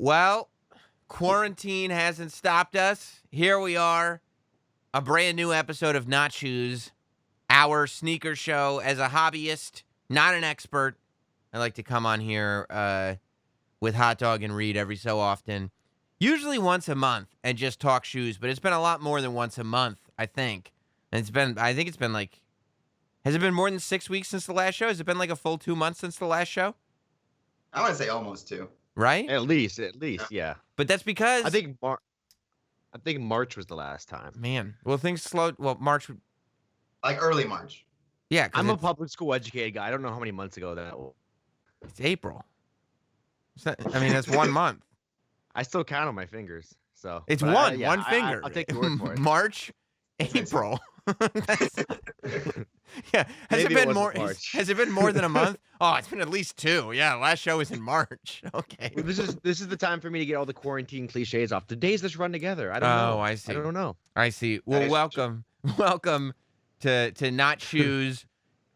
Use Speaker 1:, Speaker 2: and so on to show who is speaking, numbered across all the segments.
Speaker 1: Well, quarantine hasn't stopped us. Here we are, a brand new episode of NotShoes, our sneaker show. As a hobbyist, not an expert, I like to come on here with Hot Dog and Reed every so often, usually once a month, and just talk shoes. But it's been a lot more than once a month, I think. And I think it's been like, has it been more than 6 weeks since the last show? Has it been like a full 2 months since the last show?
Speaker 2: I want to say almost 2.
Speaker 1: Right?
Speaker 3: At least, yeah.
Speaker 1: But that's because
Speaker 3: I think March was the last time.
Speaker 1: Man, well, things slowed. Well, March,
Speaker 2: Like early March.
Speaker 1: yeah, 'cause
Speaker 3: I'm a public school educated guy. I don't know how many months ago that was.
Speaker 1: it's April. I mean, that's 1 month.
Speaker 3: I still count on my fingers. So
Speaker 1: It's
Speaker 3: but
Speaker 1: one finger.
Speaker 3: I'll take your word for it.
Speaker 1: March, April. Yeah, has
Speaker 3: Maybe
Speaker 1: it
Speaker 3: it
Speaker 1: been
Speaker 3: wasn't
Speaker 1: more?
Speaker 3: March.
Speaker 1: Has it been more than a month? Oh, it's been at least 2. Yeah, last show was in March. Okay.
Speaker 3: Well, this is the time for me to get all the quarantine cliches off. The days just run together. I don't know.
Speaker 1: Oh, I see.
Speaker 3: I don't know.
Speaker 1: I see. Well,
Speaker 2: is
Speaker 1: welcome to Not Shoes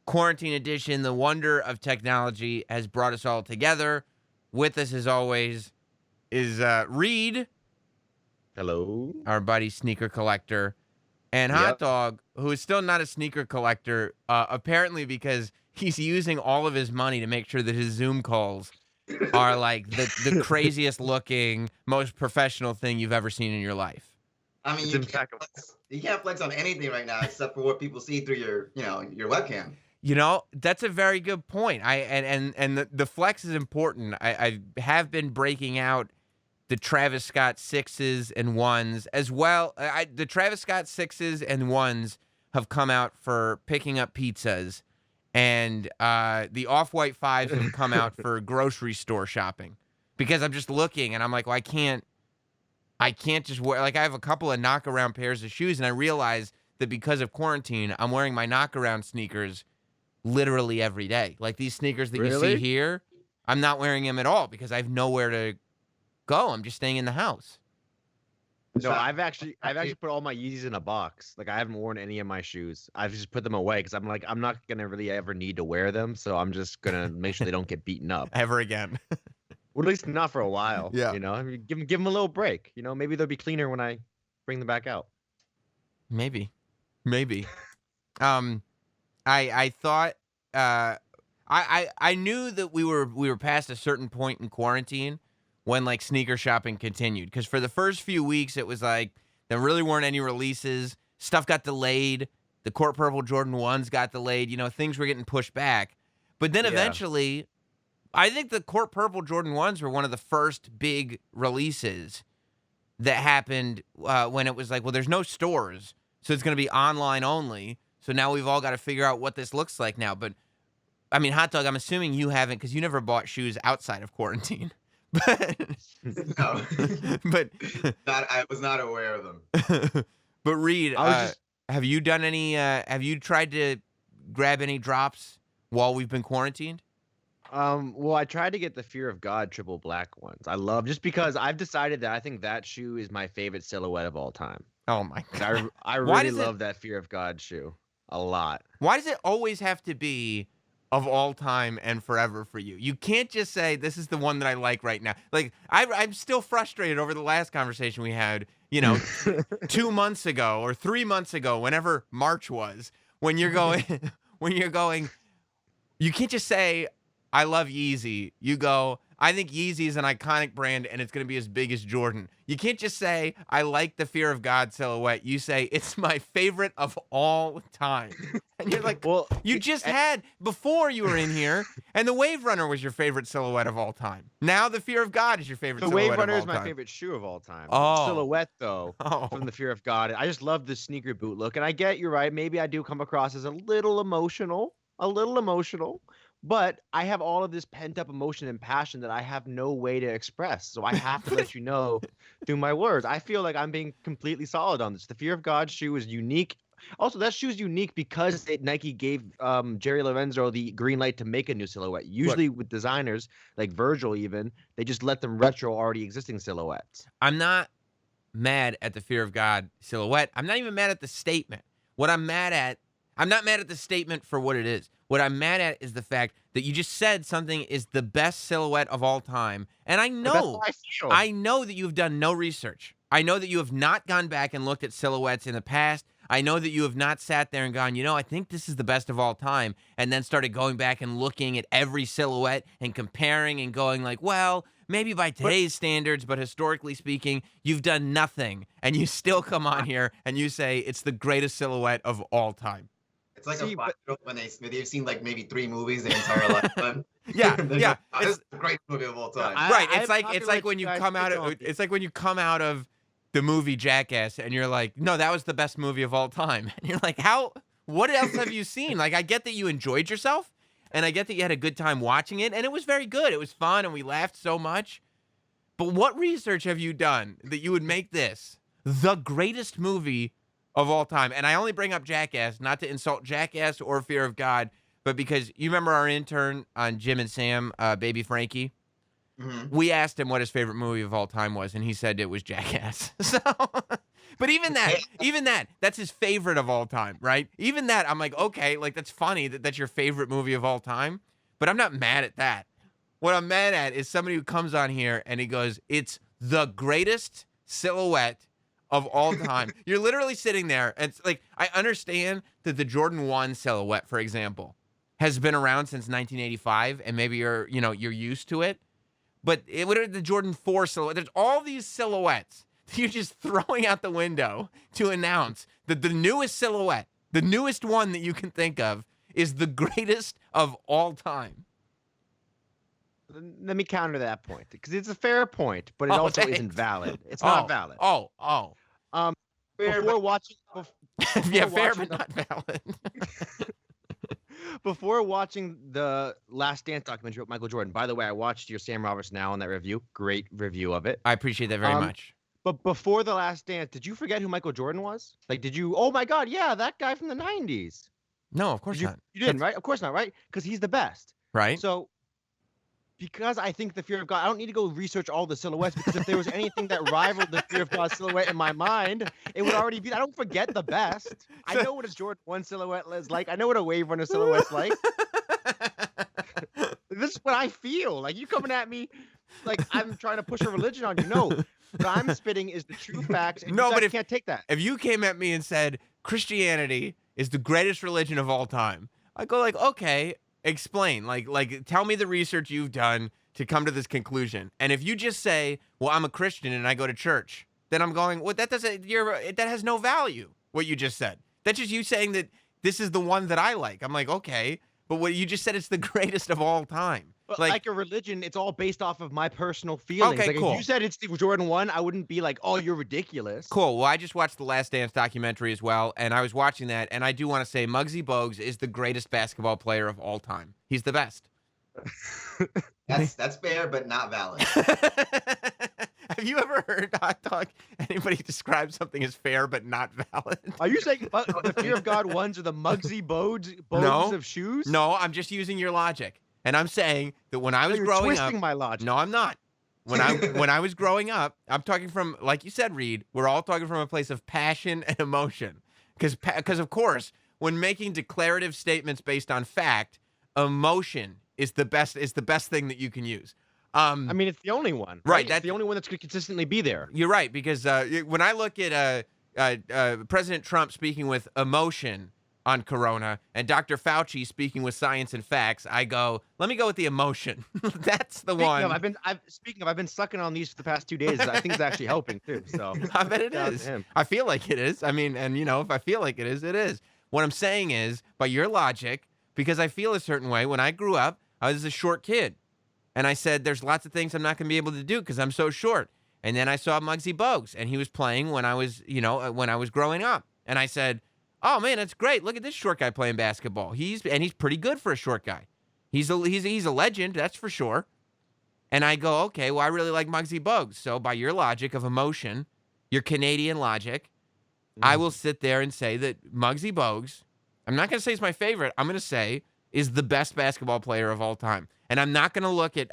Speaker 1: Quarantine Edition. The wonder of technology has brought us all together. With us, as always, is Reed,
Speaker 3: Hello.
Speaker 1: our buddy sneaker collector, and Hot
Speaker 3: Yep.
Speaker 1: Dog, who is still not a sneaker collector, apparently because he's using all of his money to make sure that his Zoom calls are like the craziest looking, most professional thing you've ever seen in your life.
Speaker 2: I mean,
Speaker 3: It's impeccable.
Speaker 2: you can't flex on anything right now except for what people see through your webcam.
Speaker 1: You know, that's a very good point. The flex is important. I have been breaking out the Travis Scott 6s and 1s as well. The Travis Scott 6s and 1s have come out for picking up pizzas, and the Off-White 5s have come out for grocery store shopping, because I'm just looking and I'm like, well, I can't just wear, like, I have a couple of knock-around pairs of shoes, and I realize that because of quarantine, I'm wearing my knock-around sneakers literally every day. Like these sneakers that you see
Speaker 3: Really?
Speaker 1: here, I'm not wearing them at all because I have nowhere to go. I'm just staying in the house.
Speaker 3: No, I've actually put all my Yeezys in a box. Like I haven't worn any of my shoes. I've just put them away because I'm like, I'm not gonna really ever need to wear them, so I'm just gonna make sure they don't get beaten up.
Speaker 1: Ever again.
Speaker 3: Well, at least not for a while.
Speaker 1: Yeah.
Speaker 3: You know, I mean, give them a little break. You know, maybe they'll be cleaner when I bring them back out.
Speaker 1: Maybe. I thought I knew that we were past a certain point in quarantine when like sneaker shopping continued, because for the first few weeks it was like there really weren't any releases. Stuff got delayed. The Court Purple Jordan 1s got delayed. You know, things were getting pushed back. But then
Speaker 3: Yeah.
Speaker 1: eventually, I think the Court Purple Jordan 1s were one of the first big releases that happened when it was like, well, there's no stores, so it's going to be online only. So now we've all got to figure out what this looks like now. But, I mean, Hot Dog, I'm assuming you haven't, because you never bought shoes outside of quarantine.
Speaker 2: No,
Speaker 1: But
Speaker 2: I was not aware of them.
Speaker 1: but Reed,
Speaker 3: I was just-
Speaker 1: have you done any? Have you tried to grab any drops while we've been quarantined?
Speaker 3: Well, I tried to get the Fear of God triple black ones. I love, just because I've decided that I think that shoe is my favorite silhouette of all time.
Speaker 1: Oh my
Speaker 3: Like,
Speaker 1: god!
Speaker 3: I
Speaker 1: Why
Speaker 3: really
Speaker 1: does it-
Speaker 3: love that Fear of God shoe a lot.
Speaker 1: Why does it always have to be of all time and forever for you? You can't just say this is the one that I like right now. Like I'm still frustrated over the last conversation we had. You know, 2 months ago or 3 months ago, whenever March was, when you're going, you can't just say I love Yeezy. You go, I think Yeezy is an iconic brand and it's going to be as big as Jordan. You can't just say I like the Fear of God silhouette. You say it's my favorite of all time. And you're like,
Speaker 3: Well,
Speaker 1: you just had, before you were in here, and the Wave Runner was your favorite silhouette of all time. Now the Fear of God is your favorite
Speaker 3: the
Speaker 1: silhouette
Speaker 3: Wave Runner
Speaker 1: of
Speaker 3: is
Speaker 1: all
Speaker 3: my
Speaker 1: time.
Speaker 3: favorite shoe of all time.
Speaker 1: Oh.
Speaker 3: Silhouette, though,
Speaker 1: Oh.
Speaker 3: from the Fear of God. I just love the sneaker boot look. And I get you're right. Maybe I do come across as a little emotional, but I have all of this pent up emotion and passion that I have no way to express. So I have to let you know through my words. I feel like I'm being completely solid on this. The Fear of God shoe is unique. Also, that shoe is unique because Nike gave Jerry Lorenzo the green light to make a new silhouette. Usually with designers, like Virgil even, they just let them retro already existing silhouettes.
Speaker 1: I'm not mad at the Fear of God silhouette. I'm not even mad at the statement. I'm not mad at the statement for what it is. What I'm mad at is the fact that you just said something is the best silhouette of all time. And I
Speaker 3: But that's how
Speaker 1: know,
Speaker 3: I feel.
Speaker 1: I know that you've done no research. I know that you have not gone back and looked at silhouettes in the past. I know that you have not sat there and gone, I think this is the best of all time, and then started going back and looking at every silhouette and comparing and going like, well, maybe by today's standards, but historically speaking, you've done nothing, and you still come on here and you say it's the greatest silhouette of all time.
Speaker 2: It's like
Speaker 3: See,
Speaker 2: a
Speaker 3: but-
Speaker 2: 5-year-old when they've seen like maybe 3 movies their entire lifetime.
Speaker 1: Yeah,
Speaker 2: They
Speaker 1: yeah.
Speaker 2: go, "Oh, this is the greatest movie of all time.
Speaker 1: Right.
Speaker 3: I
Speaker 1: It's like
Speaker 3: probably
Speaker 1: it's like
Speaker 3: let
Speaker 1: when
Speaker 3: you
Speaker 1: you
Speaker 3: guys
Speaker 1: come out
Speaker 3: pick
Speaker 1: of
Speaker 3: on
Speaker 1: it's like when you come out of the movie Jackass and you're like, no, that was the best movie of all time. And you're like, what else have you seen? Like, I get that you enjoyed yourself and I get that you had a good time watching it, and it was very good. It was fun and we laughed so much. But what research have you done that you would make this the greatest movie of all time? And I only bring up Jackass, not to insult Jackass or Fear of God, but because you remember our intern on Jim and Sam, Baby Frankie?
Speaker 2: Mhm.
Speaker 1: We asked him what his favorite movie of all time was, and he said it was Jackass. So, but even that's his favorite of all time, right? Even that, I'm like, okay, like that's funny that that's your favorite movie of all time, but I'm not mad at that. What I'm mad at is somebody who comes on here and he goes, it's the greatest silhouette of all time. You're literally sitting there, and it's like, I understand that the Jordan 1 silhouette, for example, has been around since 1985, and maybe you're used to it. But what are the Jordan 4 silhouette? There's all these silhouettes you're just throwing out the window to announce that the newest silhouette, the newest one that you can think of, is the greatest of all time.
Speaker 3: Let me counter that point because it's a fair point, but it
Speaker 1: Oh,
Speaker 3: also
Speaker 1: thanks.
Speaker 3: isn't valid. It's not valid.
Speaker 1: Oh.
Speaker 2: Fair,
Speaker 3: Before
Speaker 2: but-
Speaker 3: watching,
Speaker 1: Yeah, fair,
Speaker 3: watching
Speaker 1: but not valid.
Speaker 3: before watching the Last Dance documentary with Michael Jordan. By the way, I watched your Sam Roberts Now on that review. Great review of it.
Speaker 1: I appreciate that very much.
Speaker 3: But before the Last Dance, did you forget who Michael Jordan was? Like, did you? Oh my God, yeah, that guy from the '90s.
Speaker 1: No, of course
Speaker 3: Did you,
Speaker 1: not.
Speaker 3: you didn't, right? Of course not, right? Because he's the best.
Speaker 1: Right?
Speaker 3: So, because I think the Fear of God, I don't need to go research all the silhouettes because if there was anything that rivaled the Fear of God silhouette in my mind, it would already be. I don't forget the best. I know what a Jordan 1 silhouette is like. I know what a Wave Runner silhouette's like. This is what I feel. Like you coming at me like I'm trying to push a religion on you. No, what I'm spitting is the true facts. And
Speaker 1: No,
Speaker 3: you
Speaker 1: but
Speaker 3: guys can't take that.
Speaker 1: If you came at me and said Christianity is the greatest religion of all time, I go like, okay, explain. Like tell me the research you've done to come to this conclusion. And if you just say, well, I'm a Christian and I go to church, then I'm going, well, that has no value. What you just said. That's just you saying that this is the one that I like. I'm like, okay, but what you just said, it's the greatest of all time.
Speaker 3: But like a religion, it's all based off of my personal feelings.
Speaker 1: Okay,
Speaker 3: like
Speaker 1: cool.
Speaker 3: if you said it's the Jordan 1, I wouldn't be like, oh, you're ridiculous.
Speaker 1: Cool. Well, I just watched the Last Dance documentary as well, and I was watching that, and I do want to say Muggsy Bogues is the greatest basketball player of all time. He's the best.
Speaker 2: That's fair, but not valid.
Speaker 1: Have you ever heard, Hot Dog, anybody describe something as fair but not valid?
Speaker 3: Are you saying the Fear of God ones are the Muggsy Bogues
Speaker 1: No.
Speaker 3: of shoes?
Speaker 1: No, I'm just using your logic. And I'm saying that when I was
Speaker 3: You're
Speaker 1: growing
Speaker 3: twisting
Speaker 1: up,
Speaker 3: my logic.
Speaker 1: no, I'm not. When I was growing up, I'm talking from, like you said, Reed, we're all talking from a place of passion and emotion. Because of course, when making declarative statements based on fact, emotion is the best thing that you can use.
Speaker 3: I mean, it's the only one.
Speaker 1: Right,
Speaker 3: It's the only one that's going to consistently be there.
Speaker 1: You're right, because when I look at President Trump speaking with emotion on Corona and Dr. Fauci speaking with science and facts, I go, let me go with the emotion. That's the one.
Speaker 3: I've been sucking on these for the past 2 days. I think it's actually helping too. So
Speaker 1: I bet it
Speaker 3: shout out to
Speaker 1: is.
Speaker 3: him.
Speaker 1: I feel like it is. I mean, and if I feel like it is, it is. What I'm saying is, by your logic, because I feel a certain way, when I grew up, I was a short kid. And I said, there's lots of things I'm not going to be able to do because I'm so short. And then I saw Muggsy Bogues, and he was playing when I was growing up. And I said, oh, man, that's great. Look at this short guy playing basketball. He's pretty good for a short guy. He's a legend, that's for sure. And I go, okay, well, I really like Muggsy Bogues. So by your logic of emotion, your Canadian logic, I will sit there and say that Muggsy Bogues, I'm not going to say he's my favorite. I'm going to say is the best basketball player of all time. And I'm not going to look at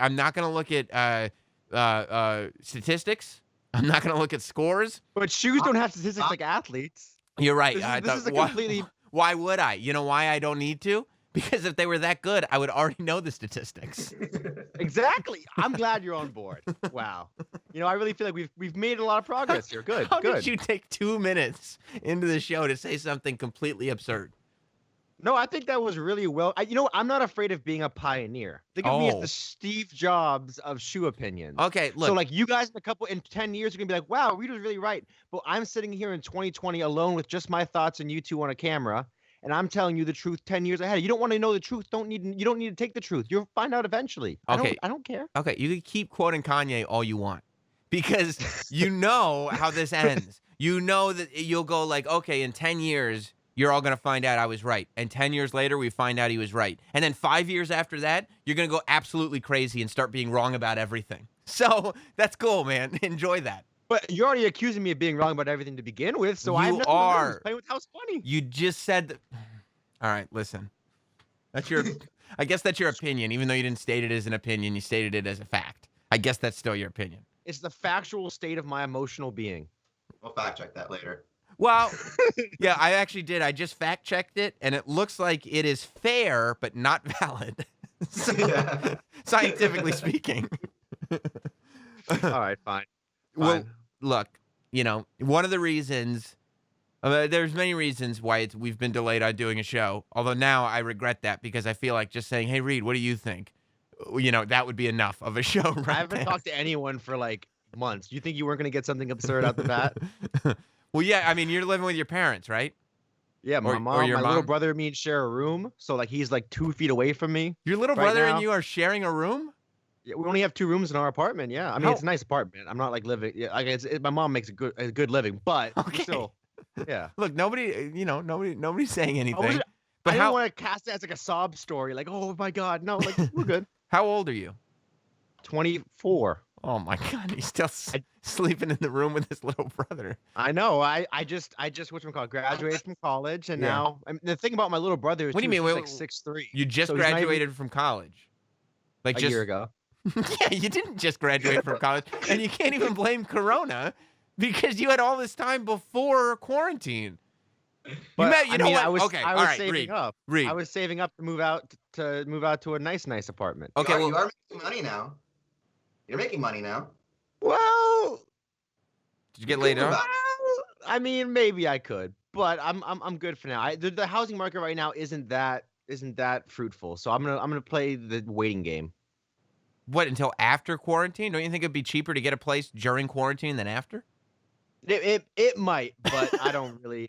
Speaker 1: statistics. I'm not going to look at scores.
Speaker 3: But shoes don't have statistics like athletes.
Speaker 1: You're right.
Speaker 3: This is a completely.
Speaker 1: Why would I? You know why I don't need to? Because if they were that good, I would already know the statistics.
Speaker 3: Exactly. I'm glad you're on board. Wow. I really feel like we've made a lot of progress here. Good.
Speaker 1: How
Speaker 3: Good.
Speaker 1: did you take 2 minutes into the show to say something completely absurd?
Speaker 3: No, I think that was really well. I'm not afraid of being a pioneer. Think of me as
Speaker 1: Oh.
Speaker 3: the Steve Jobs of shoe opinions.
Speaker 1: Okay, look.
Speaker 3: So like you guys in 10 years are gonna be like, wow, Reed was really right. But I'm sitting here in 2020 alone with just my thoughts and you two on a camera, and I'm telling you the truth 10 years ahead. You don't want to know the truth. You don't need to take the truth. You'll find out eventually.
Speaker 1: Okay.
Speaker 3: I don't care.
Speaker 1: Okay, you can keep quoting Kanye all you want because you know how this ends. You know that you'll go like, okay, in 10 years, you're all going to find out I was right. And 10 years later, we find out he was right. And then 5 years after that, you're going to go absolutely crazy and start being wrong about everything. So that's cool, man. Enjoy that.
Speaker 3: But you're already accusing me of being wrong about everything to begin with, so I have
Speaker 1: You
Speaker 3: nothing to
Speaker 1: are.
Speaker 3: lose. Playing with house funny.
Speaker 1: You just said that. All right, listen. I guess that's your opinion, even though you didn't state it as an opinion. You stated it as a fact. I guess that's still your opinion.
Speaker 3: It's the factual state of my emotional being.
Speaker 2: We'll fact check that later.
Speaker 1: Well, yeah, I actually did. I just fact checked it, and it looks like it is fair, but not valid. So,
Speaker 2: Yeah.
Speaker 1: scientifically speaking.
Speaker 3: All right, fine.
Speaker 1: Well, look, one of the reasons, there's many reasons why we've been delayed on doing a show. Although now I regret that because I feel like just saying, "Hey, Reed, what do you think?" That would be enough of a show. Right
Speaker 3: I haven't
Speaker 1: there.
Speaker 3: talked to anyone for like months. You think you weren't going to get something absurd out the bat?
Speaker 1: Well, yeah, I mean, you're living with your parents, right?
Speaker 3: Yeah, my
Speaker 1: Or
Speaker 3: mom,
Speaker 1: your
Speaker 3: my
Speaker 1: mom?
Speaker 3: little brother, and me share a room. So like he's like 2 feet away from me.
Speaker 1: Your little
Speaker 3: Right
Speaker 1: brother
Speaker 3: now.
Speaker 1: and you are sharing a room?
Speaker 3: Yeah, we only have 2 rooms in our apartment. Yeah, I mean
Speaker 1: How-
Speaker 3: it's a nice apartment. I'm not like living. Yeah, like my mom makes a good living, but
Speaker 1: Okay.
Speaker 3: still, yeah.
Speaker 1: Look, nobody's saying anything.
Speaker 3: I
Speaker 1: But
Speaker 3: didn't
Speaker 1: how
Speaker 3: want to cast it as like a sob story. Like, oh my god, no, like we're good.
Speaker 1: how old are you?
Speaker 3: 24.
Speaker 1: Oh my God, he's still sleeping in the room with his little brother.
Speaker 3: I know. I just whatchamacallit, graduated from college, and
Speaker 1: Yeah.
Speaker 3: now the thing about my little brother is
Speaker 1: What do you mean?
Speaker 3: he's
Speaker 1: Wait,
Speaker 3: like 6'3".
Speaker 1: You just
Speaker 3: So he's not even
Speaker 1: graduated from college. Like
Speaker 3: a
Speaker 1: just
Speaker 3: year ago.
Speaker 1: Yeah, you didn't just graduate from college, and you can't even blame Corona because you had all this time before quarantine.
Speaker 3: But
Speaker 1: you know
Speaker 3: I mean,
Speaker 1: what?
Speaker 3: I was,
Speaker 1: Okay,
Speaker 3: I
Speaker 1: all
Speaker 3: was
Speaker 1: right,
Speaker 3: saving
Speaker 1: Reed.
Speaker 3: up.
Speaker 1: Reed.
Speaker 3: I was saving up to move out to a nice apartment.
Speaker 1: Okay,
Speaker 2: you
Speaker 1: well,
Speaker 2: are making money now. You're making money now.
Speaker 3: Well,
Speaker 1: did you get laid off?
Speaker 3: I mean, maybe I could, but I'm good for now. The housing market right now isn't that fruitful, so I'm gonna play the waiting game.
Speaker 1: What, until after quarantine? Don't you think it'd be cheaper to get a place during quarantine than after?
Speaker 3: It might, but I don't really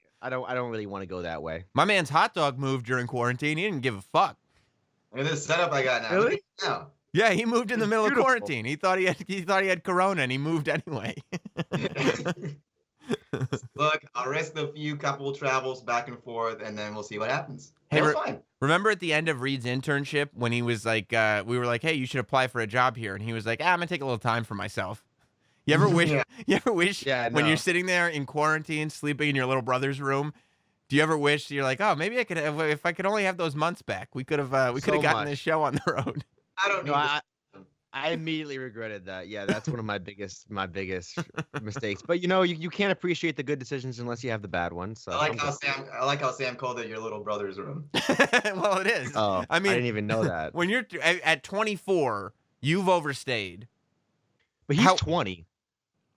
Speaker 3: want to go that way.
Speaker 1: My man's hot dog moved during quarantine. He didn't give a fuck.
Speaker 2: Look at this setup I got now.
Speaker 3: Really?
Speaker 2: Look at now.
Speaker 1: Yeah, he moved in the
Speaker 3: It's
Speaker 1: middle
Speaker 3: beautiful.
Speaker 1: of quarantine. He thought he had corona and he moved anyway.
Speaker 2: Look, I'll risk a few couple travels back and forth, and then we'll see what happens.
Speaker 1: Hey,
Speaker 2: That's fine.
Speaker 1: Remember at the end of Reed's internship when he was like, we were like, "Hey, you should apply for a job here," and he was like, "I'm gonna take a little time for myself." You ever wish?
Speaker 2: Yeah.
Speaker 1: You ever wish
Speaker 3: Yeah,
Speaker 1: when
Speaker 3: no.
Speaker 1: you're sitting there in quarantine, sleeping in your little brother's room? Do you ever wish you're like, "Oh, maybe I could have, if I could only have those months back, we could have
Speaker 3: So
Speaker 1: gotten
Speaker 3: much.
Speaker 1: this show on the road."
Speaker 2: I don't need
Speaker 3: No,
Speaker 2: this.
Speaker 3: I immediately regretted that. Yeah, that's one of my biggest mistakes. But you can't appreciate the good decisions unless you have the bad ones. So
Speaker 2: I like
Speaker 3: I'm
Speaker 2: how
Speaker 3: good.
Speaker 2: Sam called it your little brother's room.
Speaker 1: Well, it is.
Speaker 3: Oh,
Speaker 1: I mean,
Speaker 3: I didn't even know that.
Speaker 1: when you're at 24, you've overstayed.
Speaker 3: But he's
Speaker 1: How-
Speaker 3: 20.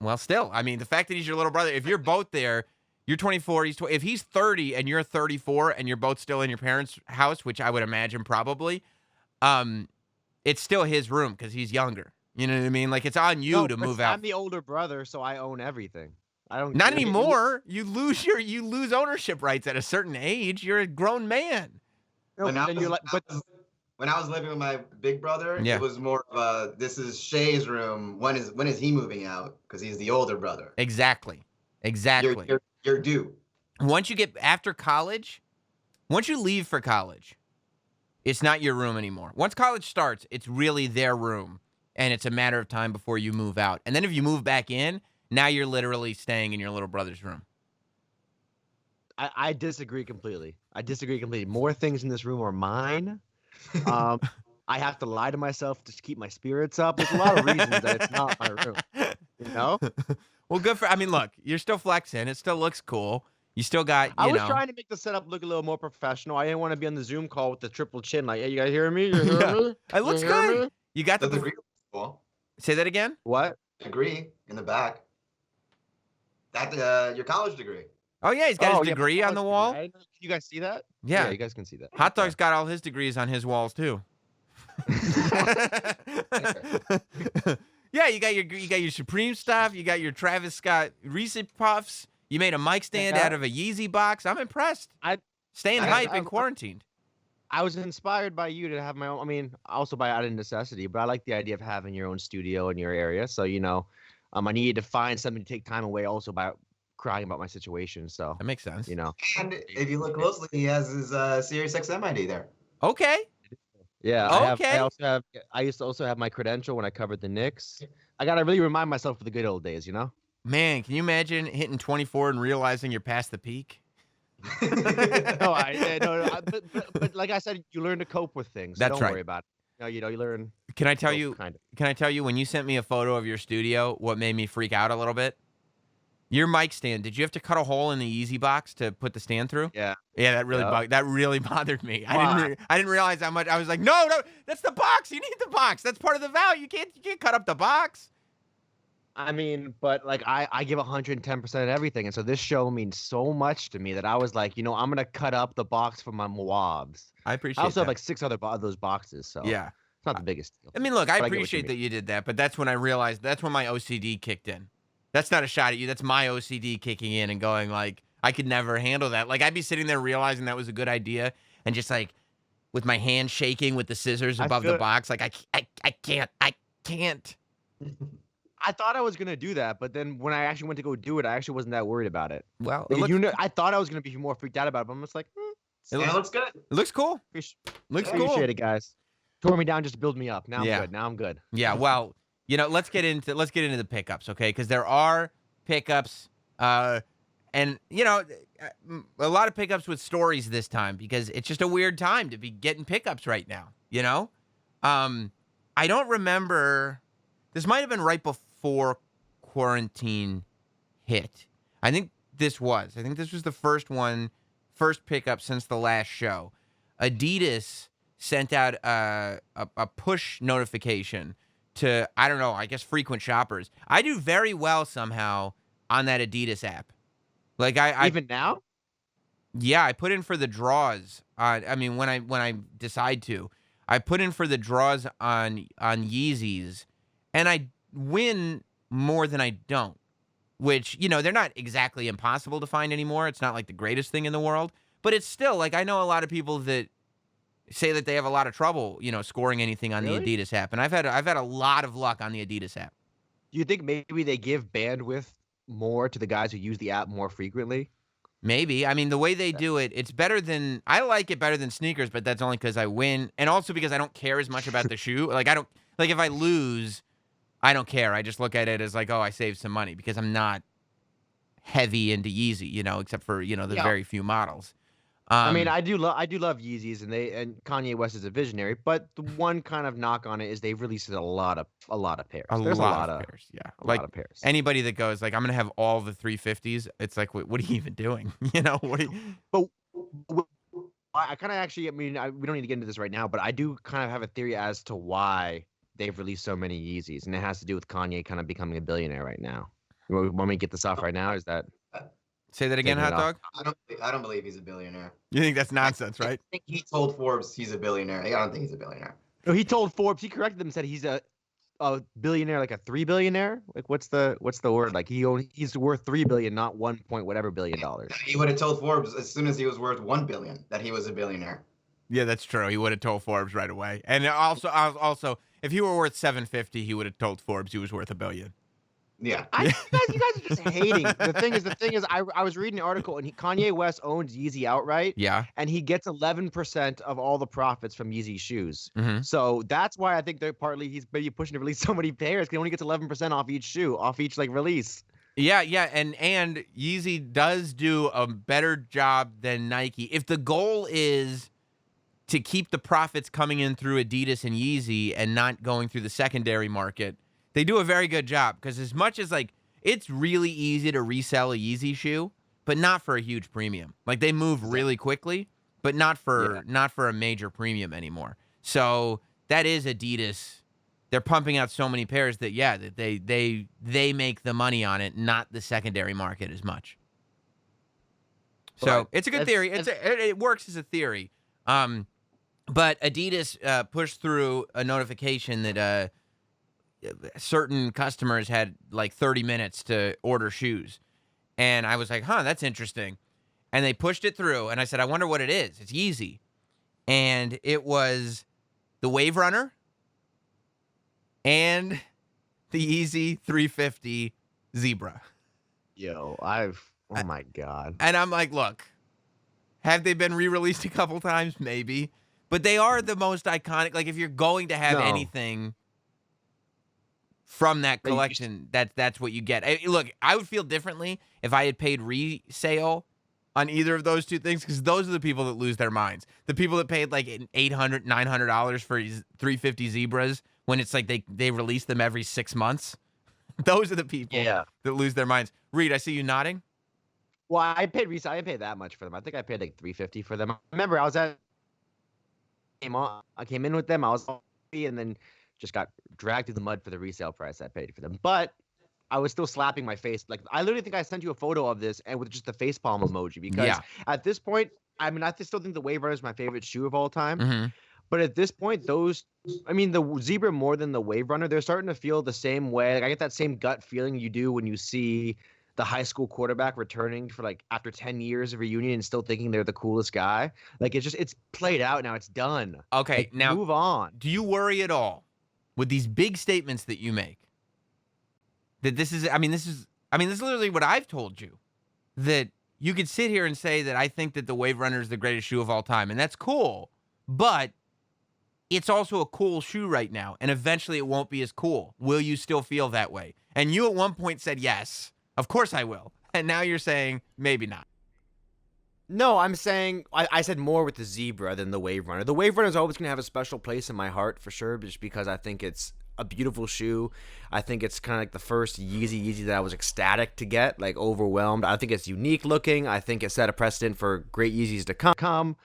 Speaker 1: Well, still, I mean, the fact that he's your little brother, if you're both there, you're 24, if he's 30 and you're 34 and you're both still in your parents' house, which I would imagine probably, it's still his room because he's younger. You know what I mean? Like, it's on you
Speaker 3: No,
Speaker 1: to
Speaker 3: but
Speaker 1: move out.
Speaker 3: I'm the older brother, so I own everything. I don't.
Speaker 1: Not
Speaker 3: like,
Speaker 1: anymore. You lose ownership rights at a certain age. You're a grown man.
Speaker 3: No,
Speaker 2: When I
Speaker 3: then you're
Speaker 2: was-
Speaker 3: like, but
Speaker 2: When I was living with my big brother,
Speaker 1: Yeah.
Speaker 2: it was more of a, this is Shay's room. When is he moving out? Because he's the older brother.
Speaker 1: Exactly. Exactly.
Speaker 2: You're due.
Speaker 1: Once you get after college, once you leave for college, it's not your room anymore. Once college starts, it's really their room, and it's a matter of time before you move out. And then if you move back in, now you're literally staying in your little brother's room.
Speaker 3: I disagree completely. More things in this room are mine. I have to lie to myself to keep my spirits up. There's a lot of reasons that it's not my room. You know?
Speaker 1: Well, good for. I mean, look, you're still flexing. It still looks cool. You still got,
Speaker 3: I
Speaker 1: you
Speaker 3: was
Speaker 1: know.
Speaker 3: trying to make the setup look a little more professional. I didn't want to be on the Zoom call with the triple chin. Like, hey, you guys hear me? You hear
Speaker 1: Yeah.
Speaker 3: me?
Speaker 1: It
Speaker 3: You
Speaker 1: looks
Speaker 3: hear
Speaker 1: good.
Speaker 3: me?
Speaker 1: You got
Speaker 2: The
Speaker 1: the.
Speaker 2: degree was cool.
Speaker 1: Say that again.
Speaker 3: What?
Speaker 2: Degree in the back. That your college degree.
Speaker 1: Oh yeah, he's got
Speaker 3: Oh,
Speaker 1: his
Speaker 3: yeah, my
Speaker 1: degree on
Speaker 3: college
Speaker 1: the
Speaker 3: degree.
Speaker 1: wall.
Speaker 3: Can you guys see that?
Speaker 1: Yeah.
Speaker 3: You guys can see that.
Speaker 1: Hot
Speaker 3: Okay.
Speaker 1: Dog's got all his degrees on his walls too. Yeah, you got your Supreme stuff. You got your Travis Scott Reese Puffs. You made a mic stand
Speaker 3: Yeah.
Speaker 1: out of a Yeezy box. I'm impressed. Staying
Speaker 2: I-
Speaker 1: hype
Speaker 2: I-
Speaker 1: in quarantined.
Speaker 3: I was inspired by you to have my own. I mean, also by out of necessity, but I like the idea of having your own studio in your area. So, I needed to find something to take time away also by crying about my situation. So,
Speaker 1: That makes sense.
Speaker 2: And if you look closely, he has his Sirius XM ID there.
Speaker 1: Okay.
Speaker 3: yeah,
Speaker 1: Okay.
Speaker 3: I used to also have my credential when I covered the Knicks. I got to really remind myself of the good old days,
Speaker 1: Man, can you imagine hitting 24 and realizing you're past the peak?
Speaker 3: But like I said, you learn to cope with things. So
Speaker 1: That's
Speaker 3: don't
Speaker 1: right.
Speaker 3: worry about it. You learn.
Speaker 1: Can I tell
Speaker 3: cope,
Speaker 1: you?
Speaker 3: kind of.
Speaker 1: Can I tell you when you sent me a photo of your studio, what made me freak out a little bit? Your mic stand. Did you have to cut a hole in the Yeezy box to put the stand through?
Speaker 3: Yeah.
Speaker 1: Yeah, that really
Speaker 3: Yeah.
Speaker 1: that really bothered me.
Speaker 3: Why?
Speaker 1: I didn't realize how much. I was like, no, that's the box. You need the box. That's part of the value. You can't cut up the box.
Speaker 3: I mean, but like I give 110% of everything, and so this show means so much to me that I was like, I'm gonna cut up the box for my Moabs.
Speaker 1: I appreciate.
Speaker 3: I also have
Speaker 1: that.
Speaker 3: like 6 other of those boxes, so
Speaker 1: Yeah.
Speaker 3: it's not the biggest deal.
Speaker 1: I mean, look, I
Speaker 3: But I get what you
Speaker 1: appreciate
Speaker 3: mean.
Speaker 1: that you did that, but that's when I realized that's when my OCD kicked in. That's not a shot at you. That's my OCD kicking in and going like, I could never handle that. Like I'd be sitting there realizing that was a good idea and just like with my hand shaking with the scissors
Speaker 3: I
Speaker 1: above the
Speaker 3: feel-
Speaker 1: box, like I can't.
Speaker 3: I thought I was gonna do that, but then when I actually went to go do it, I actually wasn't that worried about it.
Speaker 1: Well,
Speaker 3: Like, I thought I was gonna be more freaked out about it, but I'm just like,
Speaker 1: It
Speaker 2: And it looks good.
Speaker 1: it looks cool. Looks cool.
Speaker 3: appreciate it, guys. Tore me down just to build me up. Now I'm
Speaker 1: Yeah.
Speaker 3: good. Now I'm good.
Speaker 1: Yeah, well, let's get into the pickups, okay? Because there are pickups, and a lot of pickups with stories this time because it's just a weird time to be getting pickups right now. I don't remember. This might have been right before quarantine hit. I think this was the first pickup since the last show. Adidas sent out a push notification to, I don't know, I guess frequent shoppers. I do very well somehow on that Adidas app. Like
Speaker 3: Even now?
Speaker 1: yeah, I put in for the draws. I mean, when I decide to, I put in for the draws on Yeezys, and I win more than I don't. Which they're not exactly impossible to find anymore. It's not like the greatest thing in the world, but it's still like I know a lot of people that say that they have a lot of trouble, scoring anything on
Speaker 3: Really?
Speaker 1: the Adidas app, and I've had a lot of luck on the Adidas app.
Speaker 3: Do you think maybe they give bandwidth more to the guys who use the app more frequently?
Speaker 1: Maybe. I mean, the way they do it, it's better than I like it better than sneakers, but that's only because I win, and also because I don't care as much about the shoe. Like I don't like if I lose, I don't care. I just look at it as like, oh, I saved some money because I'm not heavy into Yeezy, except for the
Speaker 3: Yeah.
Speaker 1: very few models.
Speaker 3: I mean, I do love Yeezys, and Kanye West is a visionary. But the one kind of knock on it is they've released a lot of pairs. There's
Speaker 1: a lot of pairs. Yeah,
Speaker 3: a
Speaker 1: like
Speaker 3: lot of pairs.
Speaker 1: anybody that goes like, I'm gonna have all the 350s. It's like, what are you even doing? What are you?
Speaker 3: But I kind of actually, I mean, we don't need to get into this right now, but I do kind of have a theory as to why they've released so many Yeezys, and it has to do with Kanye kind of becoming a billionaire right now. You want me to get this off right now? Is that
Speaker 1: Say that again,
Speaker 3: Taking it
Speaker 1: Hot
Speaker 3: off.
Speaker 1: Dog.
Speaker 2: I don't believe he's a billionaire.
Speaker 1: You think that's nonsense,
Speaker 2: I
Speaker 1: right?
Speaker 2: think he told Forbes he's a billionaire. I don't think he's a billionaire.
Speaker 3: No, he told Forbes, he corrected them, said he's a billionaire, like a 3 billionaire. Like what's the word? Like he's worth 3 billion, not 1 point whatever billion dollars.
Speaker 2: He would have told Forbes as soon as he was worth 1 billion that he was a billionaire.
Speaker 1: Yeah, that's true. He would have told Forbes right away. And also, if he were worth 750, he would have told Forbes he was worth $1 billion.
Speaker 2: Yeah.
Speaker 3: You guys are just hating. The thing is, I was reading an article, and Kanye West owns Yeezy outright,
Speaker 1: Yeah.
Speaker 3: and he gets 11% of all the profits from Yeezy shoes.
Speaker 1: Mm-hmm.
Speaker 3: So that's why I think he's maybe pushing to release so many pairs. 'Cause he only gets 11% off each shoe, off each like release.
Speaker 1: Yeah, and Yeezy does do a better job than Nike. If the goal is to keep the profits coming in through Adidas and Yeezy and not going through the secondary market, they do a very good job. Because as much as like it's really easy to resell a Yeezy shoe, but not for a huge premium. Like they move really quickly, but not for a major premium anymore. So that is Adidas. They're pumping out so many pairs that that they make the money on it, not the secondary market as much. So it's a good theory. It works as a theory. But Adidas pushed through a notification that certain customers had like 30 minutes to order shoes. And I was like, that's interesting. And they pushed it through, and I said, I wonder what it is. It's Yeezy. And it was the Wave Runner and the Yeezy 350 Zebra.
Speaker 3: Yo, oh my God.
Speaker 1: And I'm like, look, have they been re-released a couple times? Maybe. But they are the most iconic. Like, if you're going to have anything from that collection, that's what you get. Look, I would feel differently if I had paid resale on either of those two things, because those are the people that lose their minds. The people that paid like $800, $900 for 350 Zebras when it's like they release them every 6 months. Those are the people that lose their minds. Reed, I see you nodding.
Speaker 3: Well, I paid resale. I didn't pay that much for them. I think I paid like $350 for them. I remember I came in with them. I was happy, and then just got dragged through the mud for the resale price I paid for them. But I was still slapping my face. Like, I literally think I sent you a photo of this and with just the facepalm emoji, because at this point, I mean, I still think the Wave Runner is my favorite shoe of all time.
Speaker 1: Mm-hmm.
Speaker 3: But at this point, the Zebra more than the Wave Runner, they're starting to feel the same way. Like, I get that same gut feeling you do when you see the high school quarterback returning for like after 10 years of reunion and still thinking they're the coolest guy. Like, it's played out now. It's done.
Speaker 1: Okay,
Speaker 3: like,
Speaker 1: now
Speaker 3: move on.
Speaker 1: Do you worry at all with these big statements that you make? That this is literally what I've told you. That you could sit here and say that I think that the Wave Runner is the greatest shoe of all time, and that's cool. But it's also a cool shoe right now, and eventually it won't be as cool. Will you still feel that way? And you at one point said, yes, of course I will. And now you're saying maybe not.
Speaker 4: No, I'm saying I said more with the Zebra than the Wave Runner. The Wave Runner is always going to have a special place in my heart for sure, just because I think it's a beautiful shoe. I think it's kind of like the first Yeezy that I was ecstatic to get, like overwhelmed. I think it's unique looking. I think it set a precedent for great Yeezys to come.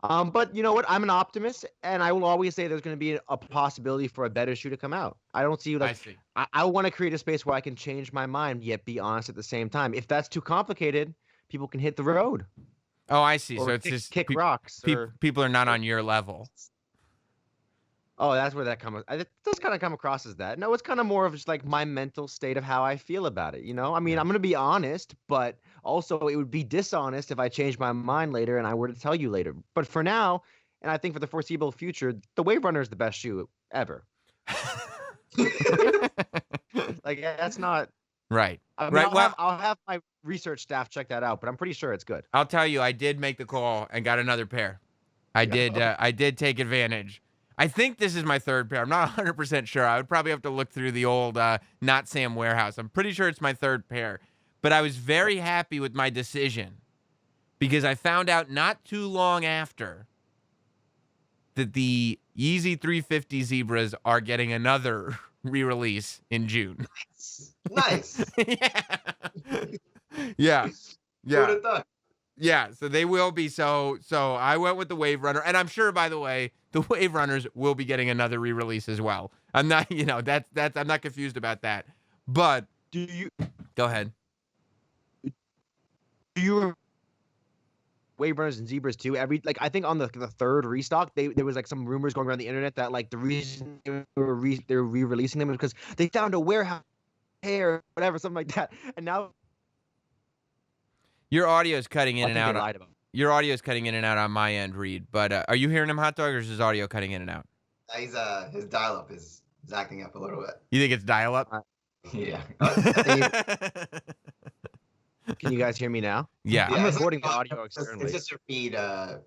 Speaker 4: But you know what? I'm an optimist, and I will always say there's going to be a possibility for a better shoe to come out. I don't see like I want to create a space where I can change my mind yet be honest at the same time. If that's too complicated, people can hit the road.
Speaker 1: Oh, I see.
Speaker 3: Or
Speaker 1: so it's just
Speaker 3: kick rocks.
Speaker 1: People are not on your level.
Speaker 3: Oh, that's where that comes. It does kind of come across as that. No, it's kind of more of just like my mental state of how I feel about it. You know, I mean, I'm going to be honest, but also it would be dishonest if I changed my mind later and I were to tell you later. But for now, and I think for the foreseeable future, the Wave Runner is the best shoe ever. Like, that's not
Speaker 1: right.
Speaker 3: I mean, I'll have my research staff check that out, but I'm pretty sure it's good.
Speaker 1: I'll tell you, I did make the call and got another pair. I did take advantage. I think this is my third pair. I'm not 100% sure. I would probably have to look through the old Notsam warehouse. I'm pretty sure it's my third pair. But I was very happy with my decision because I found out not too long after that the Yeezy 350 Zebras are getting another re-release in June.
Speaker 2: Nice.
Speaker 1: Yeah.
Speaker 2: Yeah.
Speaker 1: Yeah, so they will be. So I went with the Wave Runner, and I'm sure, by the way, the Wave Runners will be getting another re-release as well. I'm not, that's I'm not confused about that. But go ahead.
Speaker 3: Do you Wave Runners and Zebras too? I think on the third restock, there was like some rumors going around the internet that like the reason they were re-releasing them was because they found a warehouse or whatever, something like that, and now.
Speaker 1: Your audio is cutting in and out. Your audio is cutting in and out on my end, Reed. But are you hearing him, Hot Dog, or is his audio cutting in and out?
Speaker 2: His dial-up is acting up a little bit.
Speaker 1: You think it's dial-up?
Speaker 2: Yeah.
Speaker 3: Can you guys hear me now?
Speaker 1: Yeah.
Speaker 3: I'm recording the audio externally.
Speaker 2: It's just your feed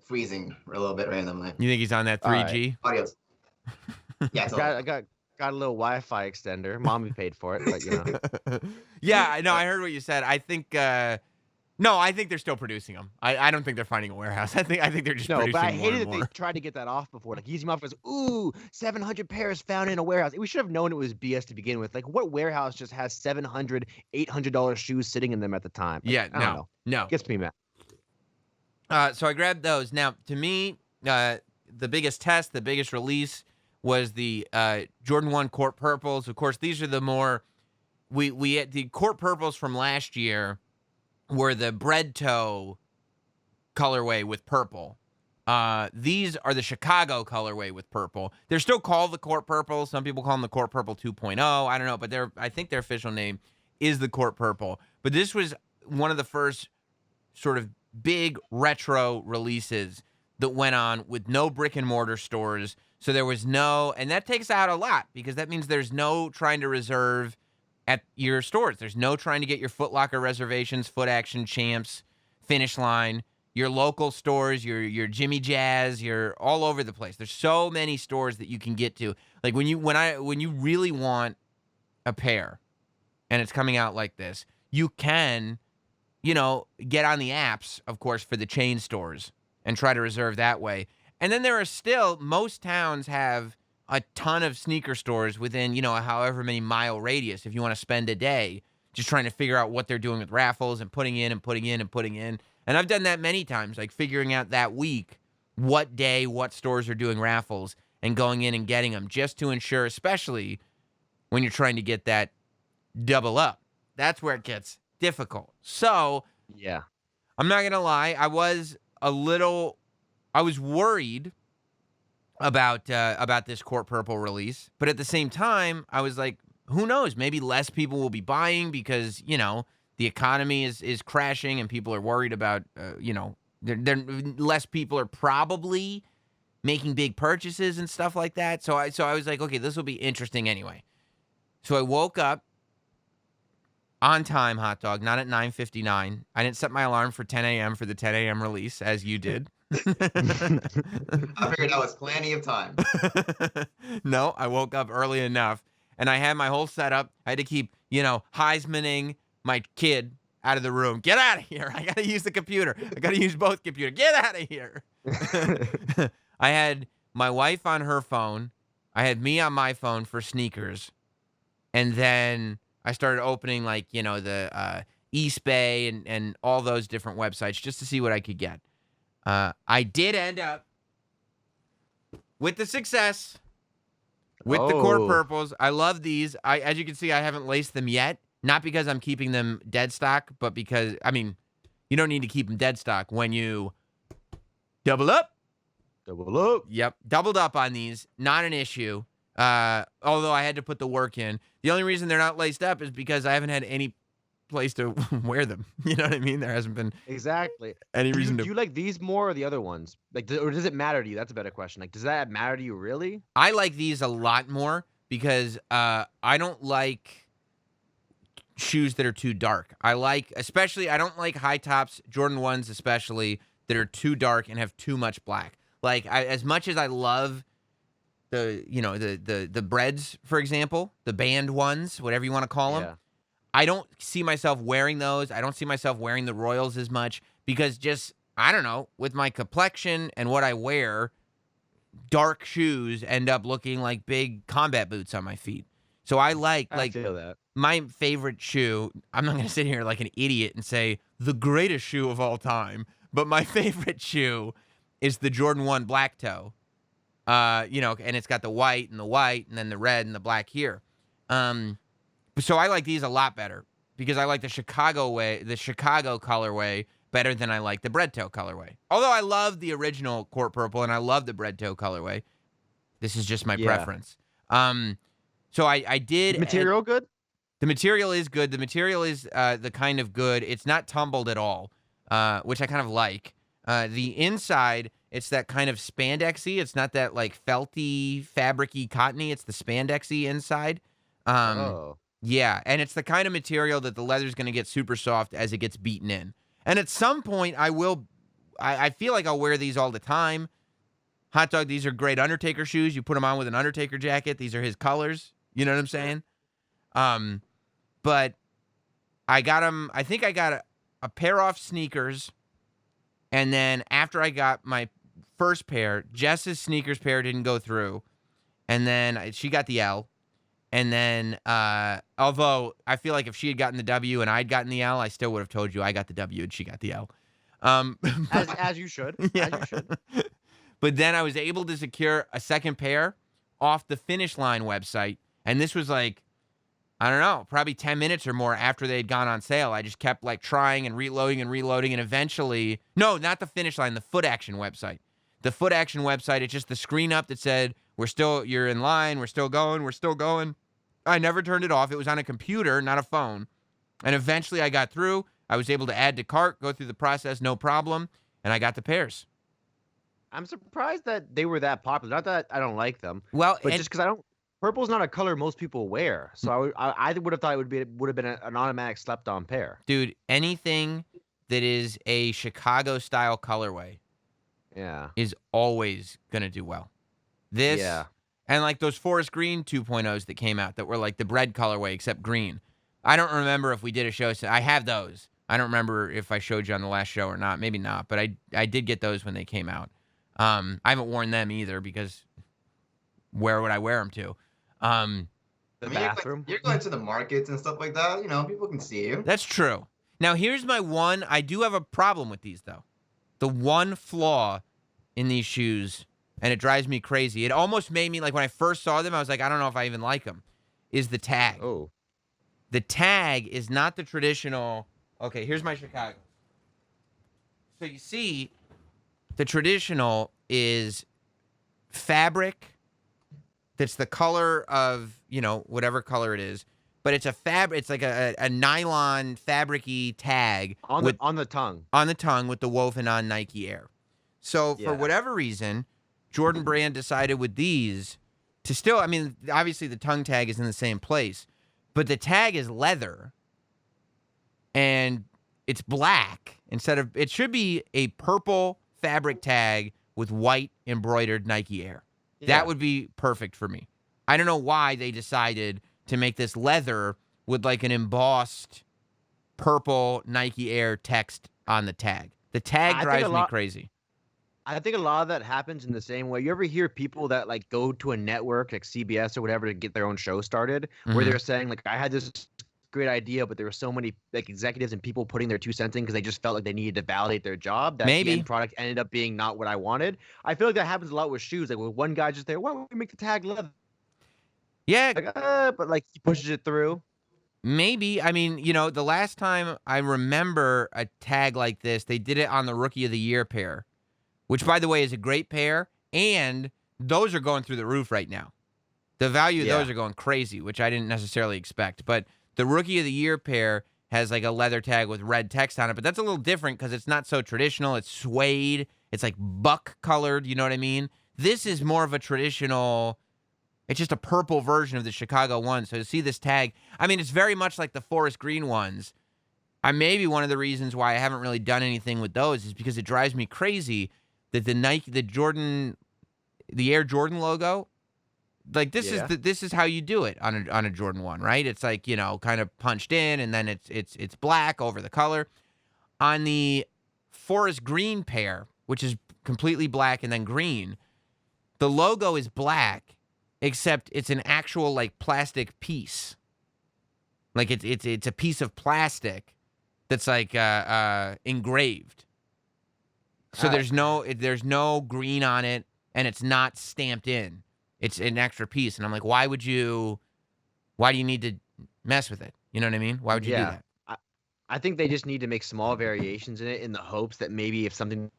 Speaker 2: freezing a little bit randomly.
Speaker 1: You think he's on that 3G?
Speaker 2: Audio's. Yeah.
Speaker 3: I got a little Wi-Fi extender. Mommy paid for it, but you know.
Speaker 1: Yeah, I know. I heard what you said. I think No, I think they're still producing them. I don't think they're finding a warehouse. I think they're just
Speaker 3: No,
Speaker 1: producing
Speaker 3: but I
Speaker 1: more
Speaker 3: hated
Speaker 1: and
Speaker 3: that they
Speaker 1: more.
Speaker 3: tried to get that off before. Like Yeezy Mafia goes, ooh, 700 pairs found in a warehouse. We should have known it was BS to begin with. Like, what warehouse just has $700, $800 shoes sitting in them at the time? Like,
Speaker 1: Yeah,
Speaker 3: I don't know.
Speaker 1: no.
Speaker 3: Gets me mad.
Speaker 1: So I grabbed those. Now, to me, the biggest test, the biggest release was the Jordan 1 Court Purples. Of course, these are the more we had the Court Purples from last year were the bread toe colorway with purple. These are the Chicago colorway with purple. They're still called the Court Purple. Some people call them the Court Purple 2.0. I don't know, but I think their official name is the Court Purple. But this was one of the first sort of big retro releases that went on with no brick and mortar stores. So there was no, and that takes out a lot because that means there's no trying to reserve at your stores. There's no trying to get your Foot Locker reservations, Foot Action, Champs, Finish Line, your local stores, your Jimmy Jazz, you're all over the place. There's so many stores that you can get to. Like when you really want a pair and it's coming out like this, you can, get on the apps, of course, for the chain stores and try to reserve that way. And then there are still, most towns have a ton of sneaker stores within, however many mile radius if you want to spend a day just trying to figure out what they're doing with raffles and putting in and putting in and putting in. And I've done that many times, like figuring out that week what day, what stores are doing raffles and going in and getting them just to ensure, especially when you're trying to get that double up. That's where it gets difficult. So,
Speaker 3: Yeah.
Speaker 1: I'm not going to lie. I was worried about this Court Purple release, but at the same time, I was like, who knows? Maybe less people will be buying because, the economy is crashing and people are worried about, less people are probably making big purchases and stuff like that. So I was like, okay, this will be interesting anyway. So I woke up on time, hot dog, not at 9:59. I didn't set my alarm for 10 a.m. for the 10 a.m. release, as you did.
Speaker 2: I figured that was plenty of time.
Speaker 1: No, I woke up early enough, and I had my whole setup. I had to keep, Heismaning my kid out of the room. Get out of here. I got to use the computer. I got to use both computers. Get out of here. I had my wife on her phone. I had me on my phone for sneakers. And then I started opening the eSpay and all those different websites just to see what I could get. I did end up with the success with the Court Purples. I love these. As you can see, I haven't laced them yet. Not because I'm keeping them dead stock, but because, you don't need to keep them dead stock when you double up.
Speaker 3: Double up.
Speaker 1: Yep. Doubled up on these. Not an issue. Although I had to put the work in. The only reason they're not laced up is because I haven't had any place to wear them. You know what I mean? There hasn't been
Speaker 3: exactly
Speaker 1: any reason to.
Speaker 3: Do you like these more or the other ones? Or does it matter to you? That's a better question. Like, does that matter to you really?
Speaker 1: I like these a lot more because I don't like shoes that are too dark. I don't like high tops, Jordan 1s especially, that are too dark and have too much black. Like, as much as I love the breads, for example, the band ones, whatever you want to call them. Yeah. I don't see myself wearing those. I don't see myself wearing the Royals as much because just, I don't know, with my complexion and what I wear, dark shoes end up looking like big combat boots on my feet. So I
Speaker 3: feel that.
Speaker 1: My favorite shoe, I'm not going to sit here like an idiot and say the greatest shoe of all time, but my favorite shoe is the Jordan 1 black toe. And it's got the white and then the red and the black here. So I like these a lot better because I like the Chicago colorway better than I like the bread toe colorway. Although I love the original Court Purple and I love the bread toe colorway. This is just my preference. So I did.
Speaker 3: The material good?
Speaker 1: The material is good. The material is the kind of good. It's not tumbled at all, which I kind of like. The inside, it's that kind of spandexy. It's not that like felty, fabricy, cottony. It's the spandexy inside. Yeah, and it's the kind of material that the leather's going to get super soft as it gets beaten in. And at some point, I feel like I'll wear these all the time. Hot dog, these are great Undertaker shoes. You put them on with an Undertaker jacket. These are his colors. You know what I'm saying? But I got them, I think I got a pair off sneakers, and then after I got my first pair, Jess's sneakers pair didn't go through, and then she got the L. And then, although I feel like if she had gotten the W and I'd gotten the L, I still would have told you I got the W and she got the L.
Speaker 3: As you should.
Speaker 1: Yeah.
Speaker 3: As you should.
Speaker 1: But then I was able to secure a second pair off the Finish Line website. And this was like, I don't know, probably 10 minutes or more after they had gone on sale. I just kept like trying and reloading. And eventually, no, not the Finish Line, the Foot Action website. The Foot Action website, it's just the screen up that said, you're in line, we're still going. I never turned it off. It was on a computer, not a phone. And eventually I got through. I was able to add to cart, go through the process, no problem. And I got the pairs.
Speaker 3: I'm surprised that they were that popular. Not that I don't like them,
Speaker 1: Well,
Speaker 3: but just because purple's not a color most people wear. So I would have thought it would have been an automatic slept-on pair.
Speaker 1: dude, anything that is a Chicago-style colorway is always going to do well. This, and like those forest green 2.0s that came out that were like the bread colorway except green. I don't remember if we did a show. So I have those. I don't remember if I showed you on the last show or not. Maybe not, but I did get those when they came out. I haven't worn them either because where would I wear them to?
Speaker 3: The bathroom.
Speaker 2: You're going to the markets and stuff like that. You know, people can see you.
Speaker 1: That's true. Now, here's my one. I do have a problem with these, though. The one flaw in these shoes, and it drives me crazy. It almost made me, like, when I first saw them, I was like, I don't know if I even like them, is the tag.
Speaker 3: Oh.
Speaker 1: The tag is not the traditional. Okay, here's my Chicago. So you see, the traditional is fabric that's the color of, whatever color it is. But it's a it's like a nylon fabric-y tag.
Speaker 3: On the tongue.
Speaker 1: On the tongue with the woven on Nike Air. So for whatever reason, Jordan Brand decided with these to still, obviously the tongue tag is in the same place, but the tag is leather and it's black it should be a purple fabric tag with white embroidered Nike Air. Yeah. That would be perfect for me. I don't know why they decided to make this leather with like an embossed purple Nike Air text on the tag. The tag drives me crazy.
Speaker 3: I think a lot of that happens in the same way. You ever hear people that like go to a network like CBS or whatever to get their own show started, where they're saying like, I had this great idea, but there were so many like executives and people putting their 2 cents in because they just felt like they needed to validate their job that the end product ended up being not what I wanted. I feel like that happens a lot with shoes. Like with one guy just there, why don't we make the tag leather?
Speaker 1: Yeah.
Speaker 3: Like, but like he pushes it through.
Speaker 1: Maybe. The last time I remember a tag like this, they did it on the Rookie of the Year pair, which, by the way, is a great pair, and those are going through the roof right now. The value of those are going crazy, which I didn't necessarily expect. But the Rookie of the Year pair has like a leather tag with red text on it, but that's a little different because it's not so traditional. It's suede. It's like buck colored, you know what I mean? This is more of a traditional, it's just a purple version of the Chicago one. So to see this tag, it's very much like the forest green ones. Maybe one of the reasons why I haven't really done anything with those is because it drives me crazy that the Air Jordan logo, like this is how you do it on a Jordan 1, right? It's like, kind of punched in and then it's black over the color. On the forest green pair, which is completely black and then green, the logo is black except it's an actual like plastic piece. Like it's a piece of plastic that's like engraved. So there's no green on it, and it's not stamped in. It's an extra piece, and I'm like, why do you need to mess with it? You know what I mean? Why would you do that?
Speaker 3: I think they just need to make small variations in it in the hopes that maybe if something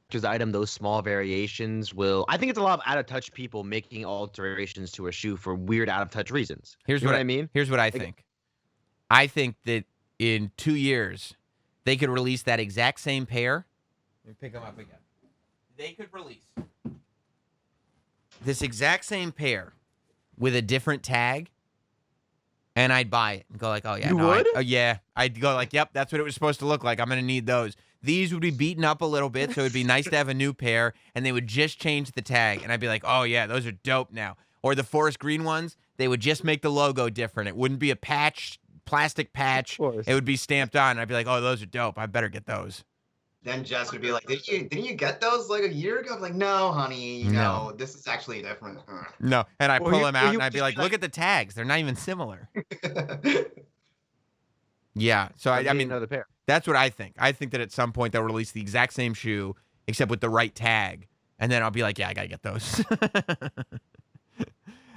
Speaker 3: touches item, those small variations will. I think it's a lot of out of touch people making alterations to a shoe for weird out of touch reasons.
Speaker 1: Here's what I mean. Here's what I think. I think that in 2 years, they could release that exact same pair. Let me pick them up again. They could release this exact same pair with a different tag, and I'd buy it and go like, oh yeah,
Speaker 3: you would?
Speaker 1: I'd go like, yep, that's what it was supposed to look like. I'm gonna need those. These would be beaten up a little bit, so it'd be nice to have a new pair, and they would just change the tag, and I'd be like, oh yeah, those are dope now. Or the forest green ones, they would just make the logo different. It wouldn't be a patch plastic patch.
Speaker 3: course.
Speaker 1: It would be stamped on. And I'd be like, oh, those are dope. I better get those.
Speaker 2: Then Jess would be like, didn't you get those like a year ago? I'm like, no, honey,
Speaker 1: No.
Speaker 2: this is actually different.
Speaker 1: No. And I
Speaker 3: Or
Speaker 1: pull
Speaker 3: you-
Speaker 1: them
Speaker 3: or
Speaker 1: out
Speaker 3: you
Speaker 1: and I'd
Speaker 3: would
Speaker 1: be
Speaker 3: just
Speaker 1: like,
Speaker 3: be
Speaker 1: look at the tags. They're not even similar. Yeah. So, I mean,
Speaker 3: another pair.
Speaker 1: that's what I think. I think that at some point they'll release the exact same shoe, except with the right tag. And then I'll be like, yeah, I got to get those.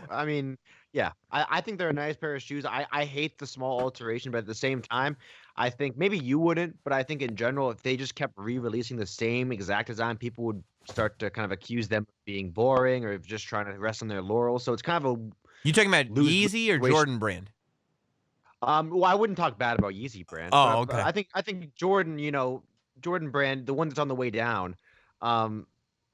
Speaker 3: I mean, yeah, I think they're a nice pair of shoes. I hate the small alteration, but at the same time, I think maybe you wouldn't, but I think in general, if they just kept re-releasing the same exact design, people would start to kind of accuse them of being boring or just trying to rest on their laurels. So it's kind of a
Speaker 1: You talking about
Speaker 3: Lose-
Speaker 1: Yeezy or
Speaker 3: waste-
Speaker 1: Jordan brand?
Speaker 3: well, I wouldn't talk bad about Yeezy brand.
Speaker 1: Oh,
Speaker 3: but
Speaker 1: okay.
Speaker 3: I think Jordan, Jordan brand, the one that's on the way down.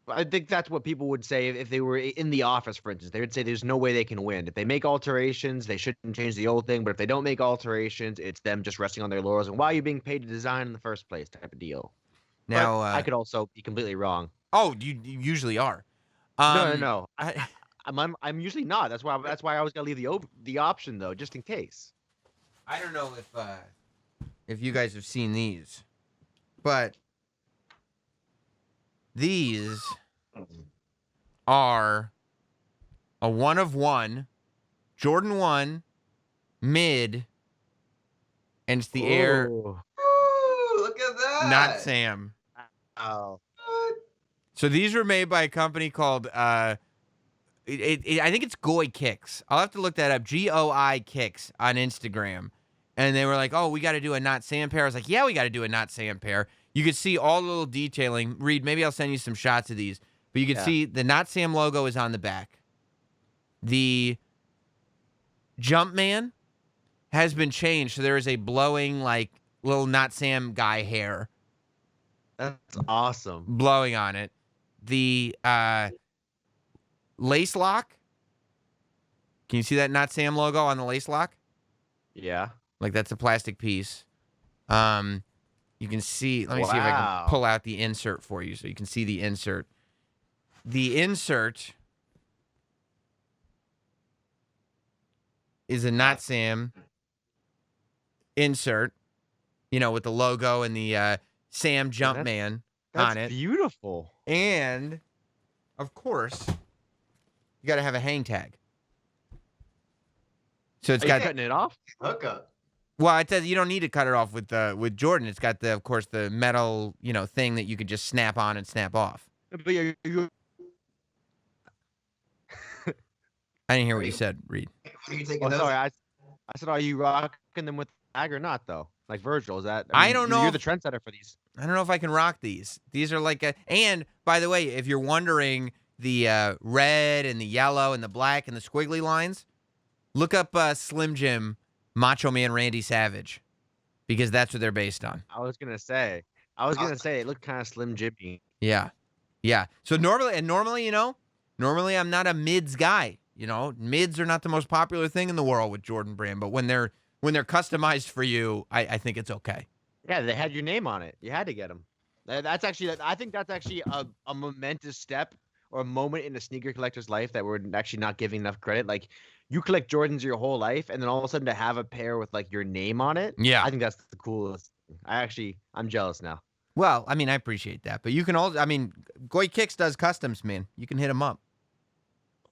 Speaker 3: I think that's what people would say if they were in the office, for instance. They would say there's no way they can win. If they make alterations, they shouldn't change the old thing. But if they don't make alterations, it's them just resting on their laurels. And why are you being paid to design in the first place type of deal.
Speaker 1: Now,
Speaker 3: But I could also be completely wrong.
Speaker 1: oh, you usually are.
Speaker 3: No. I'm usually not. That's why I always gotta leave the option though, just in case.
Speaker 1: I don't know if you guys have seen these, but these are a 1 of 1 Jordan 1 mid, and it's the Air
Speaker 3: Ooh.
Speaker 2: Ooh, look at that.
Speaker 1: Not Sam.
Speaker 3: Oh.
Speaker 1: So these were made by a company called I think it's Goy Kicks. I'll have to look that up. GOI Kicks on Instagram. And they were like, oh, we got to do a Not Sam pair. I was like, yeah, we got to do a Not Sam pair. You could see all the little detailing. Reed, maybe I'll send you some shots of these. But you can see the Not Sam logo is on the back. The Jumpman has been changed. So there is a blowing, like, little Not Sam guy hair
Speaker 3: That's awesome.
Speaker 1: blowing on it. The lace lock. Can you see that Not Sam logo on the lace lock?
Speaker 3: Yeah.
Speaker 1: Like that's a plastic piece. You can see. Let me see if I
Speaker 3: Wow.
Speaker 1: can pull out the insert for you, so you can see the insert. The insert is a Not Sam insert. You know, with the logo and the Sam Jumpman
Speaker 3: That's
Speaker 1: on it,
Speaker 3: beautiful.
Speaker 1: and of course, you got to have a hang tag. So it's
Speaker 3: Are you
Speaker 1: got.
Speaker 3: cutting it off?
Speaker 2: Hookup.
Speaker 1: Well, it says you don't need to cut it off with Jordan. It's got of course, the metal, thing that you could just snap on and snap off.
Speaker 3: But you
Speaker 1: I didn't hear what you said, Reed.
Speaker 2: What are you taking
Speaker 3: oh,
Speaker 2: those?
Speaker 3: sorry. I said, are you rocking them with the tag or not, though? Like Virgil, is that?
Speaker 1: I don't know
Speaker 3: You're
Speaker 1: if-
Speaker 3: the trendsetter for these.
Speaker 1: I don't know if I can rock these. These are like and by the way, if you're wondering the red and the yellow and the black and the squiggly lines, look up Slim Jim Macho Man Randy Savage, because that's what they're based on.
Speaker 3: I was gonna say it looked kind of Slim Jimmy.
Speaker 1: Yeah. So normally, normally I'm not a mids guy. Mids are not the most popular thing in the world with Jordan Brand, but when they're customized for you, I think it's okay.
Speaker 3: Yeah, they had your name on it. You had to get them. I think that's actually a momentous step or a moment in a sneaker collector's life that we're actually not giving enough credit. Like, you collect Jordans your whole life, and then all of a sudden to have a pair with like your name on it.
Speaker 1: Yeah.
Speaker 3: I think that's the coolest. I'm jealous now.
Speaker 1: Well, I mean, I appreciate that, but you can also, Goy Kicks does customs, man. You can hit him up.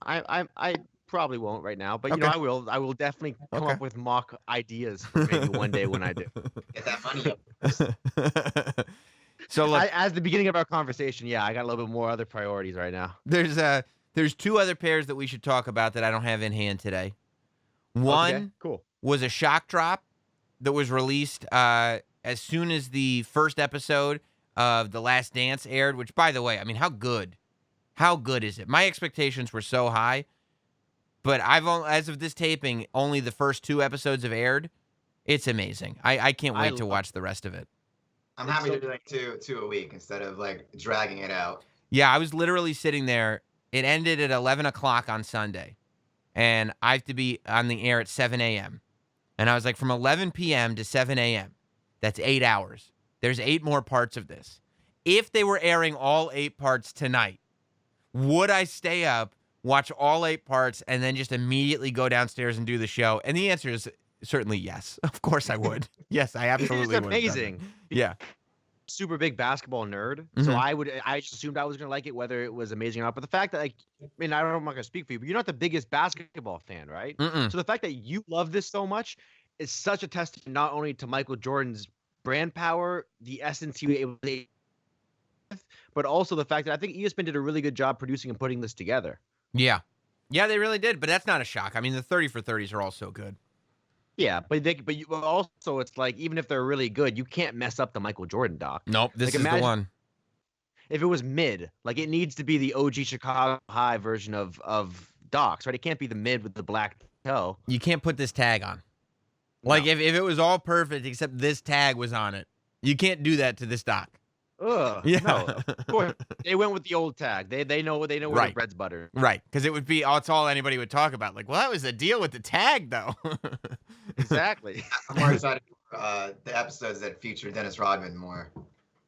Speaker 3: I probably won't right now, but
Speaker 1: Okay.
Speaker 3: I will definitely come
Speaker 1: Okay.
Speaker 3: up with mock ideas for maybe one day when I do.
Speaker 2: Get that money up.
Speaker 1: So look,
Speaker 3: As the beginning of our conversation, yeah, I got a little bit more other priorities right now.
Speaker 1: there's two other pairs that we should talk about that I don't have in hand today. One
Speaker 3: Okay, cool.
Speaker 1: was a shock drop that was released as soon as the first episode of The Last Dance aired, which, by the way, how good is it? My expectations were so high, but as of this taping, only the first 2 episodes have aired. It's amazing. I can't wait to watch the rest of it.
Speaker 2: I'm happy to do like two a week instead of like dragging it out.
Speaker 1: Yeah, I was literally sitting there. It ended at 11 o'clock on Sunday, and I have to be on the air at 7 a.m. And I was like, from 11 p.m. to 7 a.m., that's 8 hours. There's 8 more parts of this. If they were airing all 8 parts tonight, would I stay up, watch all 8 parts, and then just immediately go downstairs and do the show? And the answer is certainly yes. Of course I would. Yes, I absolutely would.
Speaker 3: It's amazing.
Speaker 1: Yeah.
Speaker 3: Super big basketball nerd,
Speaker 1: Mhm.
Speaker 3: so I just assumed I was gonna like it, whether it was amazing or not. But the fact that, like, I mean, I'm not gonna speak for you, but you're not the biggest basketball fan, right?
Speaker 1: Mm-mm.
Speaker 3: So the fact that you love this so much is such a testament not only to Michael Jordan's brand power, the essence he was able to, but also the fact that I think ESPN did a really good job producing and putting this together.
Speaker 1: Yeah. Yeah, they really did, but that's not a shock. I mean, the 30 for 30s are all so good.
Speaker 3: Yeah, but also it's like, even if they're really good, you can't mess up the Michael Jordan doc.
Speaker 1: Nope, this
Speaker 3: Like,
Speaker 1: is the
Speaker 3: imagine
Speaker 1: one.
Speaker 3: if it was mid, like, it needs to be the OG Chicago High version of docs, right? It can't be the mid with the black toe.
Speaker 1: You can't put this tag on. Like,
Speaker 3: No.
Speaker 1: if it was all perfect except this tag was on it, you can't do that to this doc.
Speaker 3: Ugh.
Speaker 1: Yeah.
Speaker 3: No, of course. They went with the old tag. They know where
Speaker 1: Right.
Speaker 3: the bread's buttered.
Speaker 1: Right, because it would be, it's all anybody would talk about. Like, well, that was the deal with the tag, though.
Speaker 3: Exactly.
Speaker 2: I'm more excited for the episodes that feature Dennis Rodman more,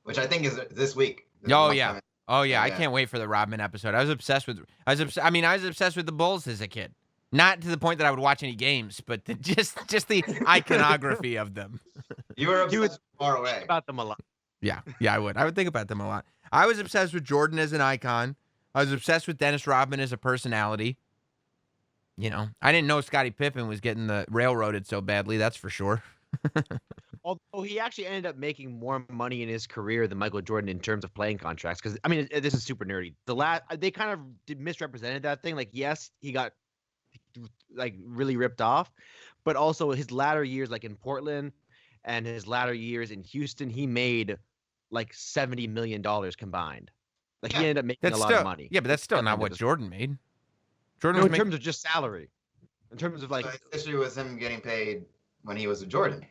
Speaker 2: which I think is this week. There's
Speaker 1: Oh,
Speaker 2: one
Speaker 1: yeah.
Speaker 2: coming.
Speaker 1: Oh, yeah, I
Speaker 2: Yeah.
Speaker 1: can't wait for the Rodman episode. I was obsessed with the Bulls as a kid. Not to the point that I would watch any games, but just the iconography of them.
Speaker 2: You were
Speaker 3: You would
Speaker 2: obsessed far away.
Speaker 3: about them a lot.
Speaker 1: Yeah, I would. I would think about them a lot. I was obsessed with Jordan as an icon. I was obsessed with Dennis Rodman as a personality. You know, I didn't know Scottie Pippen was getting the railroaded so badly, that's for sure.
Speaker 3: Although he actually ended up making more money in his career than Michael Jordan in terms of playing contracts. Because, I mean, this is super nerdy. They kind of misrepresented that thing. Like, yes, he got, like, really ripped off, but also his latter years, like in Portland, and his latter years in Houston, he made like $70 million combined. Like, he
Speaker 2: Yeah.
Speaker 3: ended up making
Speaker 1: That's
Speaker 3: a lot
Speaker 1: still,
Speaker 3: of money.
Speaker 1: yeah, but that's still not
Speaker 3: Definitely
Speaker 1: what
Speaker 3: was-
Speaker 1: Jordan made. Jordan
Speaker 3: No,
Speaker 1: was
Speaker 3: in terms of just salary. In terms of, like,
Speaker 2: So his issue was him getting paid when he was with Jordan.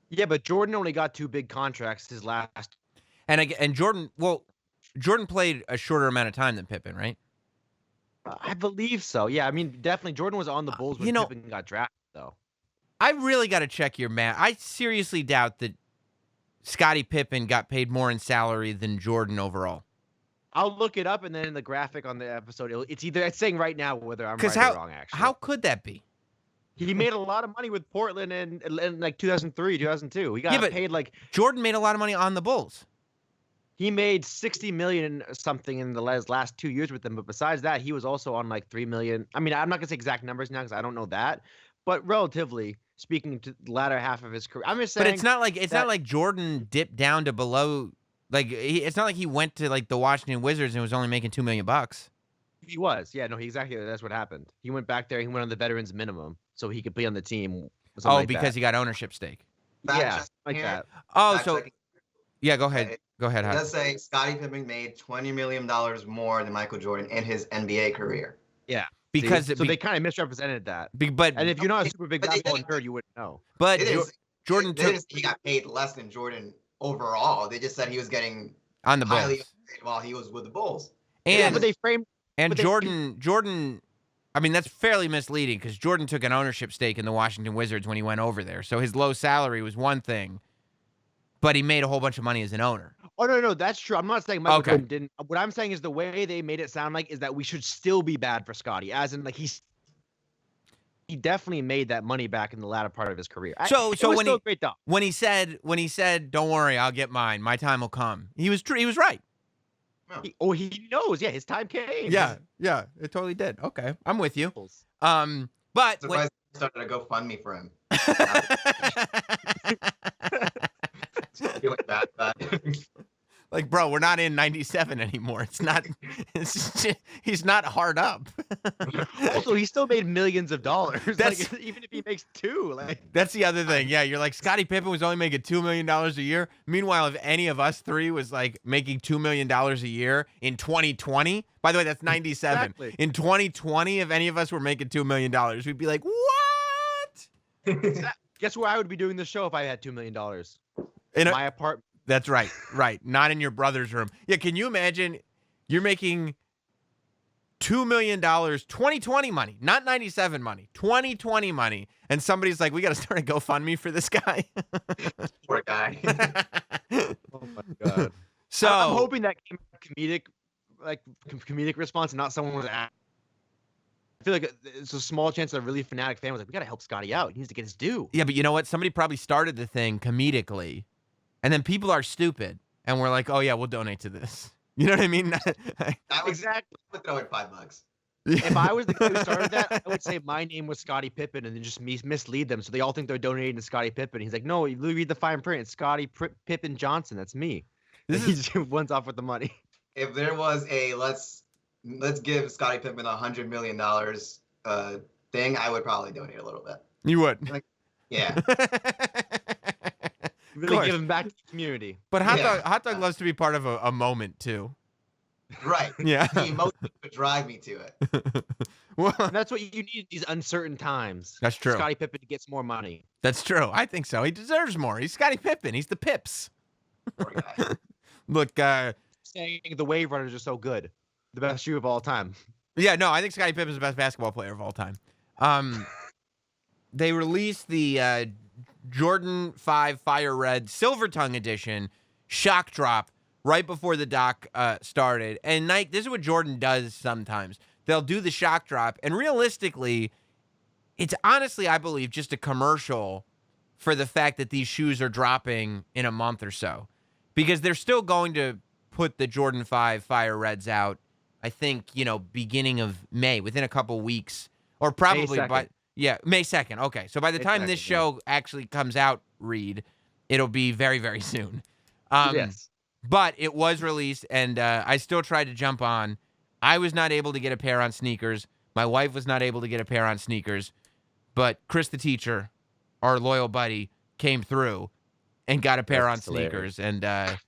Speaker 3: yeah, but Jordan only got 2 big contracts his last.
Speaker 1: and Jordan, well, Jordan played a shorter amount of time than Pippen, right?
Speaker 3: I believe so. Yeah, I mean, definitely Jordan was on the Bulls when
Speaker 1: you know-
Speaker 3: Pippen got drafted, though.
Speaker 1: I really got to check your math. I seriously doubt that Scottie Pippen got paid more in salary than Jordan overall.
Speaker 3: I'll look it up, and then in the graphic on the episode, it's saying right now whether I'm
Speaker 1: 'Cause
Speaker 3: right or wrong. Actually,
Speaker 1: How could that be?
Speaker 3: he made a lot of money with Portland in like 2003, 2002. He got
Speaker 1: Yeah, but-
Speaker 3: paid like
Speaker 1: Jordan made a lot of money on the Bulls.
Speaker 3: he made 60 million something in the last 2 years with them. But besides that, he was also on like 3 million. I mean, I'm not gonna say exact numbers now because I don't know that, but relatively speaking to the latter half of his career, I'm just saying.
Speaker 1: But it's not like Jordan dipped down to below. Like it's not like he went to like the Washington Wizards and was only making $2 million.
Speaker 3: He was, yeah, no, exactly. That's what happened. He went back there. He went on the veterans minimum so he could be on the team. something
Speaker 1: Oh,
Speaker 3: like
Speaker 1: because
Speaker 3: that.
Speaker 1: he got ownership stake.
Speaker 2: Fact
Speaker 3: Yeah,
Speaker 2: check
Speaker 3: like
Speaker 2: here.
Speaker 3: that.
Speaker 1: Oh,
Speaker 2: Fact
Speaker 1: so
Speaker 2: check.
Speaker 1: yeah, go ahead.
Speaker 2: It-
Speaker 1: Go ahead.
Speaker 2: It
Speaker 1: Hutch.
Speaker 2: does say Scottie Pippen made $20 million more than Michael Jordan in his NBA career.
Speaker 1: Because
Speaker 3: See? So they kind of misrepresented that.
Speaker 1: but
Speaker 3: And if you're not a super big
Speaker 2: But they
Speaker 3: basketball
Speaker 2: didn't.
Speaker 3: nerd, you wouldn't know.
Speaker 1: but
Speaker 2: It is.
Speaker 1: Jordan
Speaker 2: They
Speaker 1: took
Speaker 2: didn't say he got paid less than Jordan overall. They just said he was getting
Speaker 1: on the
Speaker 2: highly
Speaker 1: Bulls.
Speaker 2: paid while he was with the Bulls.
Speaker 3: Yeah,
Speaker 1: And
Speaker 3: but they framed.
Speaker 1: and
Speaker 3: but they-
Speaker 1: Jordan I mean that's fairly misleading because Jordan took an ownership stake in the Washington Wizards when he went over there. So his low salary was one thing, but he made a whole bunch of money as an owner.
Speaker 3: Oh no, that's true. I'm not saying Michael
Speaker 1: Okay.
Speaker 3: Jordan didn't. What I'm saying is the way they made it sound like is that we should still be bad for Scotty, as in like he definitely made that money back in the latter part of his career.
Speaker 1: So
Speaker 3: It was
Speaker 1: when
Speaker 3: still
Speaker 1: he
Speaker 3: a great doc.
Speaker 1: when he said, "Don't worry, I'll get mine. My time will come." He was true. He was right.
Speaker 3: He knows. Yeah, his time came.
Speaker 1: Yeah, it totally did. Okay, I'm with you.
Speaker 3: His-
Speaker 1: But when,
Speaker 2: Surprised they started a GoFundMe for him. Feeling bad about it.
Speaker 1: like, bro, we're not in '97 anymore. It's not. He's not hard up.
Speaker 3: Also, he still made millions of dollars.
Speaker 1: That's-
Speaker 3: Like, even if he makes 2, like
Speaker 1: That's the other thing. Yeah, you're like Scottie Pippen was only making $2 million a year. Meanwhile, if any of us three was like making $2 million a year in 2020, by the way, that's 97.
Speaker 3: Exactly.
Speaker 1: In 2020, if any of us were making $2 million, we'd be like, what?
Speaker 3: guess where I would be doing this show if I had $2 million?
Speaker 1: In a-
Speaker 3: My apartment.
Speaker 1: That's right. Right. Not in your brother's room. Yeah. Can you imagine you're making $2 million, 2020 money, not 97 money, 2020 money. And somebody's like, we got to start a GoFundMe for this guy.
Speaker 2: Poor guy.
Speaker 3: Oh my god.
Speaker 1: So
Speaker 3: I'm hoping that came comedic, like comedic response, and not someone was. feel like it's a small chance that a really fanatic fan was like, we got to help Scotty out. He needs to get his due.
Speaker 1: Yeah, but you know what? Somebody probably started the thing comedically, and then people are stupid, and we're like, oh yeah, we'll donate to this. You know what I mean?
Speaker 3: Exactly.
Speaker 2: I would throw in $5.
Speaker 3: If I was the guy who started that, I would say my name was Scottie Pippen and then just mislead them so they all think they're donating to Scottie Pippen. He's like, no, you read the fine print. It's Scottie Pippen Johnson. That's me.
Speaker 1: This
Speaker 3: He
Speaker 1: is
Speaker 3: just runs off with the money.
Speaker 2: If there was a let's give Scottie Pippen $100 million thing, I would probably donate a little bit.
Speaker 1: you would.
Speaker 2: Yeah.
Speaker 3: Really giving back to the community.
Speaker 1: But
Speaker 2: Yeah.
Speaker 1: Hot Dog loves to be part of a moment too.
Speaker 2: Right.
Speaker 1: Yeah.
Speaker 2: The emotion would drive me to it.
Speaker 1: Well,
Speaker 3: And that's what you need in these uncertain times.
Speaker 1: that's true.
Speaker 3: Scottie Pippen gets more money.
Speaker 1: That's true. I think so. He deserves more. He's Scottie Pippen. He's the Pips.
Speaker 2: Poor guy.
Speaker 1: Look,
Speaker 3: Saying the Wave Runners are so good. The best shoe of all time.
Speaker 1: yeah, no, I think Scottie Pippen's the best basketball player of all time. They released the Jordan 5 Fire Red Silver Tongue Edition shock drop right before the doc started. And Nike, this is what Jordan does sometimes. They'll do the shock drop, and realistically, it's honestly, I believe, just a commercial for the fact that these shoes are dropping in a month or so. Because they're still going to put the Jordan 5 Fire Reds out, I think, beginning of May, within a couple weeks. Or probably
Speaker 3: May 2nd.
Speaker 1: May 2nd. Okay, so by the
Speaker 3: May
Speaker 1: time this
Speaker 3: 2nd,
Speaker 1: show actually comes out, Reed, it'll be very, very soon.
Speaker 3: Yes.
Speaker 1: But it was released, and I still tried to jump on. I was not able to get a pair on sneakers. My wife was not able to get a pair on sneakers. But Chris the teacher, our loyal buddy, came through and got a pair
Speaker 3: That's
Speaker 1: on
Speaker 3: hilarious.
Speaker 1: sneakers. And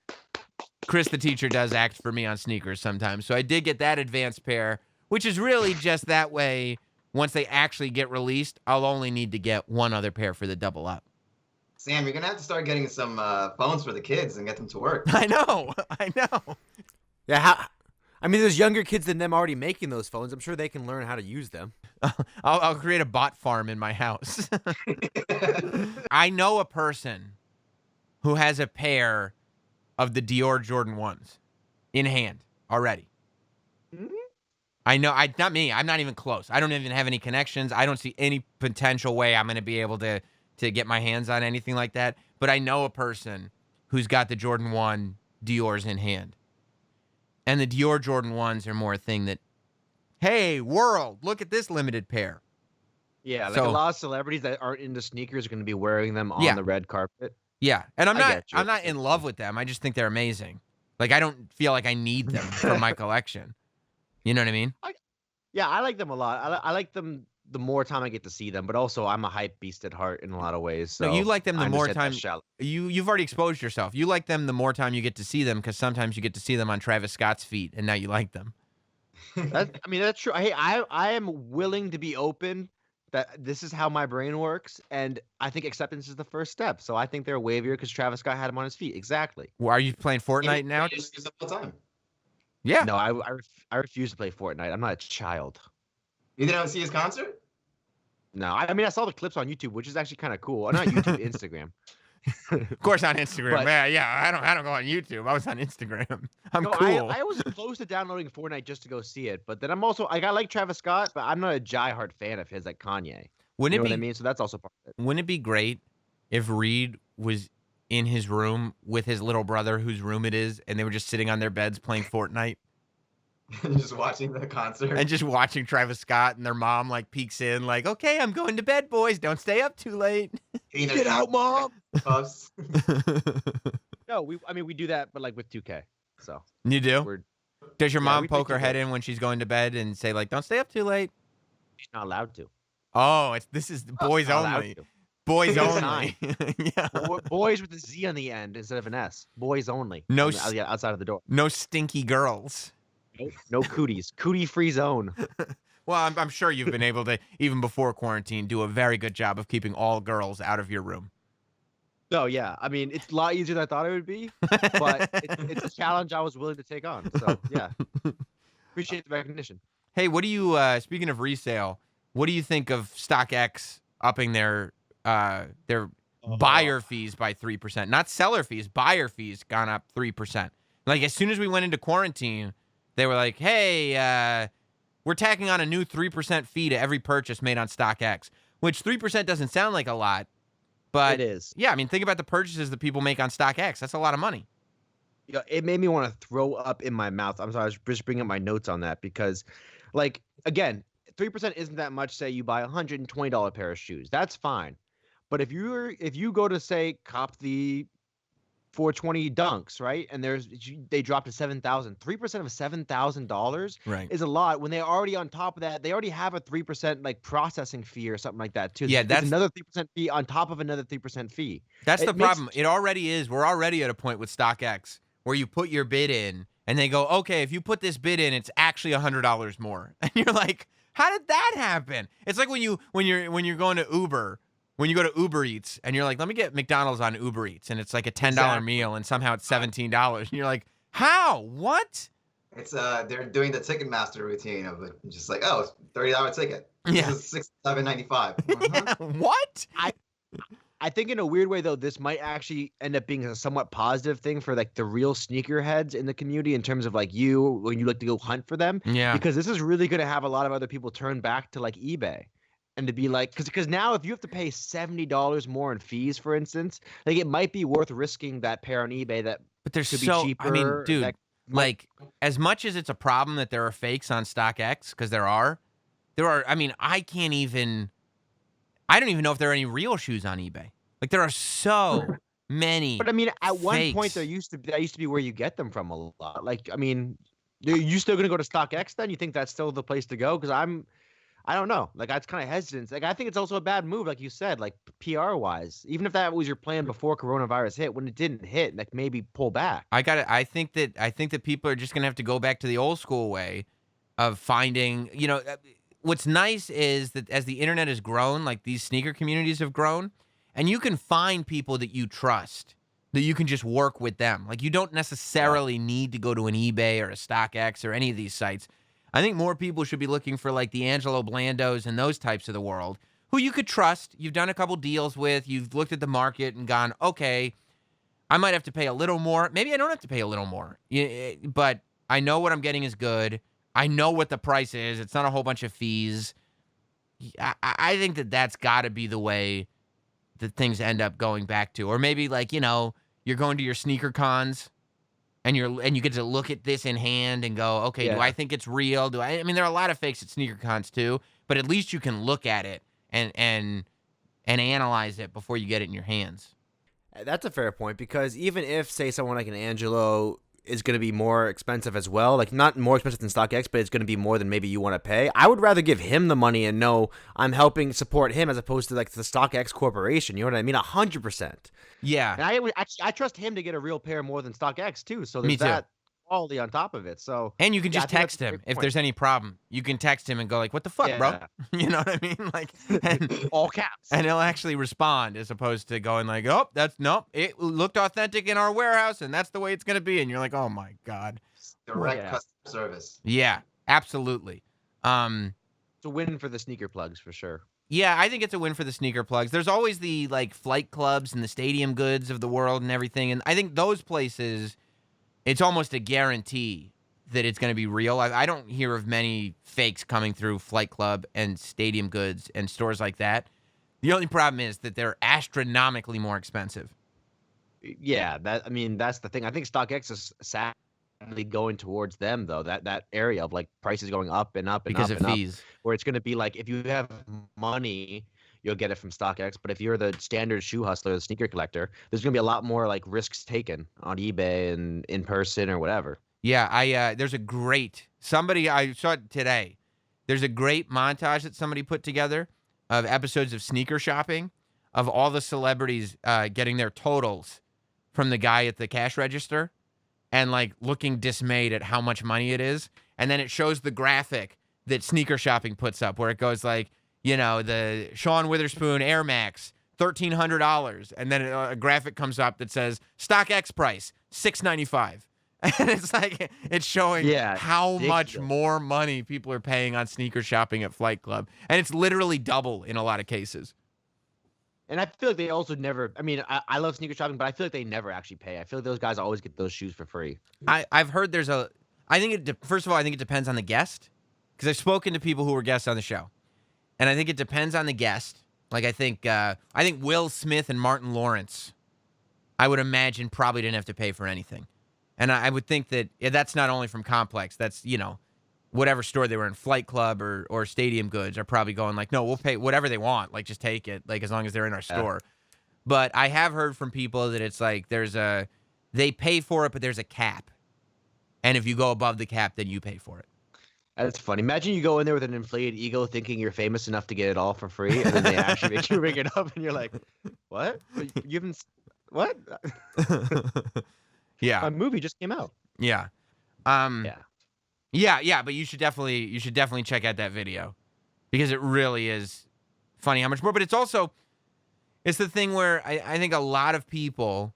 Speaker 1: Chris the teacher does act for me on sneakers sometimes. So I did get that advanced pair, which is really just that way. Once they actually get released, I'll only need to get one other pair for the double up.
Speaker 2: Sam, you're gonna have to start getting some phones for the kids and get them to work.
Speaker 1: I know.
Speaker 4: Yeah, I mean, there's younger kids than them already making those phones. I'm sure they can learn how to use them.
Speaker 1: I'll create a bot farm in my house. I know a person who has a pair of the Dior Jordan 1s in hand already.
Speaker 3: Mhm.
Speaker 1: I know, not me. I'm not even close. I don't even have any connections. I don't see any potential way I'm going to be able to get my hands on anything like that. But I know a person who's got the Jordan 1 Dior's in hand. And the Dior Jordan 1s are more a thing that, hey, world, look at this limited pair.
Speaker 3: Yeah, like
Speaker 1: So-
Speaker 3: a lot of celebrities that aren't into sneakers are going to be wearing them on
Speaker 1: Yeah.
Speaker 3: the red carpet.
Speaker 1: Yeah, and
Speaker 3: I get you.
Speaker 1: I'm not in love with them. I just think they're amazing. Like, I don't feel like I need them for my collection. You know what I mean?
Speaker 3: Yeah, I like them a lot. I like them the more time I get to see them, but also I'm a hype beast at heart in a lot of ways. So
Speaker 1: No, you like them the
Speaker 3: I'm
Speaker 1: more
Speaker 3: just at that
Speaker 1: time
Speaker 3: shallow.
Speaker 1: you've already exposed yourself. You like them the more time you get to see them, because sometimes you get to see them on Travis Scott's feet, and now you like them.
Speaker 3: That's true. Hey, I am willing to be open that this is how my brain works, and I think acceptance is the first step. So I think they're wavier because Travis Scott had him on his feet. Exactly.
Speaker 1: Well, are you playing Fortnite now?
Speaker 2: You use them all the time.
Speaker 1: Yeah.
Speaker 3: No, I refuse to play Fortnite. I'm not a child.
Speaker 2: You didn't see his concert?
Speaker 3: No, I mean I saw the clips on YouTube, which is actually kind of cool. Not YouTube, Instagram.
Speaker 1: Of course on Instagram.
Speaker 3: But-
Speaker 1: yeah, I don't go on YouTube. I was on Instagram. I'm
Speaker 3: No,
Speaker 1: cool.
Speaker 3: I was close to downloading Fortnite just to go see it, but then I'm also I like Travis Scott, but I'm not a diehard fan of his like Kanye.
Speaker 1: Wouldn't
Speaker 3: You know
Speaker 1: it
Speaker 3: what I
Speaker 1: be
Speaker 3: mean? So that's also part of it.
Speaker 1: wouldn't it be great if Reed was in his room with his little brother whose room it is, and they were just sitting on their beds playing Fortnite
Speaker 2: Just watching the concert.
Speaker 1: and just watching Travis Scott, and their mom like peeks in like, okay, I'm going to bed, boys. Don't stay up too late.
Speaker 2: Eating their
Speaker 3: Mom.
Speaker 2: puffs.
Speaker 3: No, we do that, but like with 2K. So
Speaker 1: You do?
Speaker 3: we're
Speaker 1: Does your
Speaker 3: Yeah,
Speaker 1: mom
Speaker 3: we
Speaker 1: poke
Speaker 3: play
Speaker 1: her head
Speaker 3: 2K.
Speaker 1: in when she's going to bed and say like, don't stay up too late?
Speaker 3: she's not allowed to.
Speaker 1: Oh, this is boys
Speaker 3: Not allowed
Speaker 1: only.
Speaker 3: to.
Speaker 1: Boys
Speaker 3: It's
Speaker 1: only. yeah.
Speaker 3: Boys with a Z on the end instead of an S. Boys only.
Speaker 1: No
Speaker 3: On the- outside of the door.
Speaker 1: No stinky girls.
Speaker 3: No cooties. Cootie free zone.
Speaker 1: Well, I'm sure you've been able to, even before quarantine, do a very good job of keeping all girls out of your room.
Speaker 3: No, yeah. I mean, it's a lot easier than I thought it would be, but it's a challenge I was willing to take on. So yeah, appreciate the recognition.
Speaker 1: Hey, what do you, speaking of resale, what do you think of StockX upping their buyer fees by 3%? Not seller fees, buyer fees gone up 3%. Like, as soon as we went into quarantine, they were like, hey, we're tacking on a new 3% fee to every purchase made on StockX, which 3% doesn't sound like a lot, but
Speaker 3: It is.
Speaker 1: yeah, I mean, think about the purchases that people make on StockX. That's a lot of money.
Speaker 3: Yeah, it made me want to throw up in my mouth. I'm sorry, I was just bringing up my notes on that because, like, again, 3% isn't that much. Say you buy $120 pair of shoes, that's fine. But if you go to say cop the 420 dunks, right? And they dropped to 7,000. 3% of $7,000
Speaker 1: Right.
Speaker 3: is a lot when they already on top of that, they already have a 3% like processing fee or something like that too.
Speaker 1: Yeah,
Speaker 3: It's
Speaker 1: that's
Speaker 3: another 3% fee on top of another 3% fee.
Speaker 1: That's the
Speaker 3: It makes-
Speaker 1: problem. It already is. We're already at a point with StockX where you put your bid in and they go, okay, if you put this bid in, it's actually $100 more. And you're like, how did that happen? It's like when you're going to Uber, when you go to Uber Eats and you're like, let me get McDonald's on Uber Eats, and it's like a $10
Speaker 3: Exactly.
Speaker 1: meal and somehow it's $17. And you're like, how? What?
Speaker 2: It's they're doing the Ticketmaster routine of it, just like, oh, it's $30 ticket.
Speaker 1: Yeah.
Speaker 2: This is $67.95.
Speaker 1: Yeah, what?
Speaker 3: I think in a weird way though, this might actually end up being a somewhat positive thing for like the real sneakerheads in the community in terms of like you when you like to go hunt for them.
Speaker 1: Yeah.
Speaker 3: Because this is really going to have a lot of other people turn back to like eBay and to be like, because now if you have to pay $70 more in fees, for instance, like it might be worth risking that pair on eBay that
Speaker 1: But there's
Speaker 3: could be
Speaker 1: so,
Speaker 3: cheaper.
Speaker 1: I mean, dude,
Speaker 3: that
Speaker 1: like as much as it's a problem that there are fakes on StockX, because there are, I mean, I don't even know if there are any real shoes on eBay. Like there are so many.
Speaker 3: But I mean, at one point
Speaker 1: fakes.
Speaker 3: that used to be where you get them from a lot. Like, I mean, are you still gonna go to StockX then? You think that's still the place to go? Because I don't know. Like, that's kind of hesitant. Like, I think it's also a bad move, like you said, like PR wise. Even if that was your plan before coronavirus hit, when it didn't hit, like maybe pull back.
Speaker 1: I think that people are just gonna have to go back to the old school way of finding. You know, what's nice is that as the internet has grown, like these sneaker communities have grown, and you can find people that you trust, that you can just work with them. Like you don't necessarily need to go to an eBay or a StockX or any of these sites. I think more people should be looking for like the Angelo Blandos and those types of the world who you could trust. You've done a couple deals with, you've looked at the market and gone, okay, I might have to pay a little more. Maybe I don't have to pay a little more, but I know what I'm getting is good. I know what the price is. It's not a whole bunch of fees. I think that that's got to be the way that things end up going back to. Or maybe like, you're going to your sneaker cons and you get to look at this in hand and go, okay, do
Speaker 3: Yeah.
Speaker 1: I think it's real? I mean, there are a lot of fakes at sneaker cons too, but at least you can look at it and analyze it before you get it in your hands.
Speaker 4: That's a fair point because even if, say, someone like an Angelo is going to be more expensive as well, like not more expensive than StockX, but it's going to be more than maybe you want to pay, I would rather give him the money and know I'm helping support him as opposed to like the StockX corporation. You know what I mean? 100%.
Speaker 1: Yeah.
Speaker 3: And I trust him to get a real pair more than StockX too. So
Speaker 1: Me
Speaker 3: there's
Speaker 1: too.
Speaker 3: that quality on top of it. So
Speaker 1: And you can
Speaker 3: Yeah, I
Speaker 1: just
Speaker 3: think
Speaker 1: text
Speaker 3: that's a
Speaker 1: him
Speaker 3: great
Speaker 1: if
Speaker 3: point.
Speaker 1: there's any problem. You can text him and go like, "What the fuck, bro?"
Speaker 3: Yeah.
Speaker 1: You know what I mean? Like, and,
Speaker 3: all caps.
Speaker 1: and he'll actually respond as opposed to going like, "Oh, it looked authentic in our warehouse, and that's the way it's gonna be." And you're like, "Oh my god."
Speaker 2: Direct
Speaker 3: Yeah.
Speaker 2: customer service.
Speaker 1: Yeah, absolutely.
Speaker 3: It's a win for the sneaker plugs for sure.
Speaker 1: Yeah, I think it's a win for the sneaker plugs. There's always the like flight clubs and the stadium goods of the world and everything, and I think those places, it's almost a guarantee that it's going to be real. I don't hear of many fakes coming through Flight Club and Stadium Goods and stores like that. The only problem is that they're astronomically more expensive.
Speaker 3: Yeah, that's the thing. I think StockX is sadly going towards them though. That area of like prices going up and up and
Speaker 1: Because
Speaker 3: up
Speaker 1: of
Speaker 3: and
Speaker 1: fees.
Speaker 3: up, where it's going to be like if you have money, you'll get it from StockX. But if you're the standard shoe hustler, the sneaker collector, there's going to be a lot more like risks taken on eBay and in person or whatever.
Speaker 1: Yeah, there's somebody I saw it today. There's a great montage that somebody put together of episodes of sneaker shopping of all the celebrities getting their totals from the guy at the cash register and like looking dismayed at how much money it is. And then it shows the graphic that sneaker shopping puts up where it goes like, the Sean Witherspoon Air Max, $1,300. And then a graphic comes up that says StockX price, $695. And it's like, it's showing how much
Speaker 3: ridiculous.
Speaker 1: more money people are paying on sneaker shopping at Flight Club. And it's literally double in a lot of cases.
Speaker 3: And I feel like they also never. I mean, I love sneaker shopping, but I feel like they never actually pay. I feel like those guys always get those shoes for free.
Speaker 1: I've heard first of all, I think it depends on the guest. because I've spoken to people who were guests on the show, and I think it depends on the guest. Like I think Will Smith and Martin Lawrence, I would imagine probably didn't have to pay for anything, and I would think that that's not only from Complex. That's whatever store they were in, Flight Club or Stadium Goods, are probably going like, no, we'll pay whatever they want. Like just take it, like as long as they're in our store. But I have heard from people that it's like they pay for it, but there's a cap. And if you go above the cap, then you pay for it.
Speaker 3: That's funny. Imagine you go in there with an inflated ego thinking you're famous enough to get it all for free, and then they actually make you ring it up, and you're like, what? You haven't... What?
Speaker 1: Yeah.
Speaker 3: A movie just came out.
Speaker 1: Yeah. Yeah, but you should definitely check out that video because it really is funny how much more. But it's the thing where I think a lot of people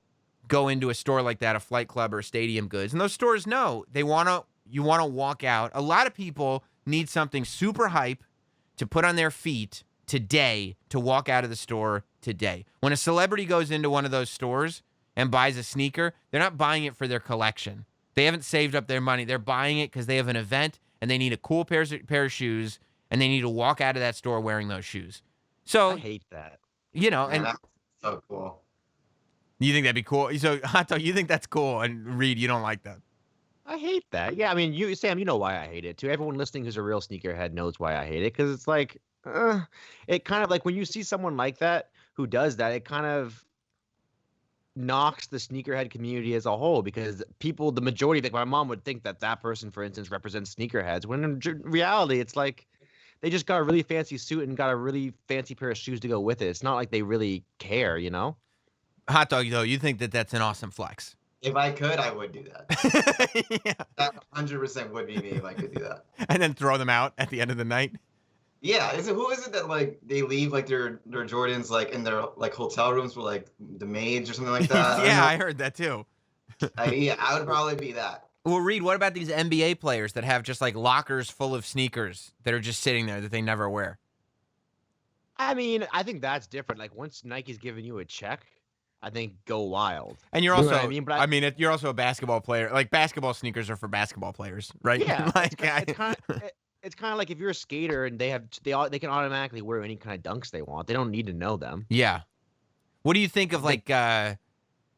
Speaker 1: go into a store like that, a Flight Club or a Stadium Goods, and those stores know you want to walk out. A lot of people need something super hype to put on their feet today to walk out of the store today. When a celebrity goes into one of those stores and buys a sneaker, they're not buying it for their collection. They haven't saved up their money. They're buying it because they have an event and they need a cool pair of shoes, and they need to walk out of that store wearing those shoes. So
Speaker 3: I hate that.
Speaker 1: And
Speaker 2: that's so cool.
Speaker 1: You think that'd be cool? So Hot Dog, you think that's cool, and Reed, you don't like that?
Speaker 3: I hate that. Yeah, I mean, Sam, you know why I hate it too. Everyone listening who's a real sneakerhead knows why I hate it, because it's like, it kind of like when you see someone like that who does that, it kind of knocks the sneakerhead community as a whole, because the majority, like my mom would think that person, for instance, represents sneakerheads, when in reality, it's like they just got a really fancy suit and got a really fancy pair of shoes to go with it. It's not like they really care,
Speaker 1: Hot Dog, though, you think that that's an awesome flex?
Speaker 2: If I could, I would do that.
Speaker 1: Yeah.
Speaker 2: That 100% would be me if I could do that.
Speaker 1: And then throw them out at the end of the night?
Speaker 2: Yeah, who is it that like they leave like their Jordans like in their like hotel rooms for like the maids or something like that?
Speaker 1: Yeah, I heard that too.
Speaker 2: I would probably be that.
Speaker 1: Well, Reed, what about these NBA players that have just like lockers full of sneakers that are just sitting there that they never wear?
Speaker 3: I mean, I think that's different. Like once Nike's giving you a check, I think go wild.
Speaker 1: And you're also,
Speaker 3: what I mean? But
Speaker 1: you're also a basketball player. Like basketball sneakers are for basketball players, right?
Speaker 3: Yeah,
Speaker 1: Like,
Speaker 3: it's kind of like if you're a skater and they can automatically wear any kind of dunks they want. They don't need to know them.
Speaker 1: Yeah. What do you think of like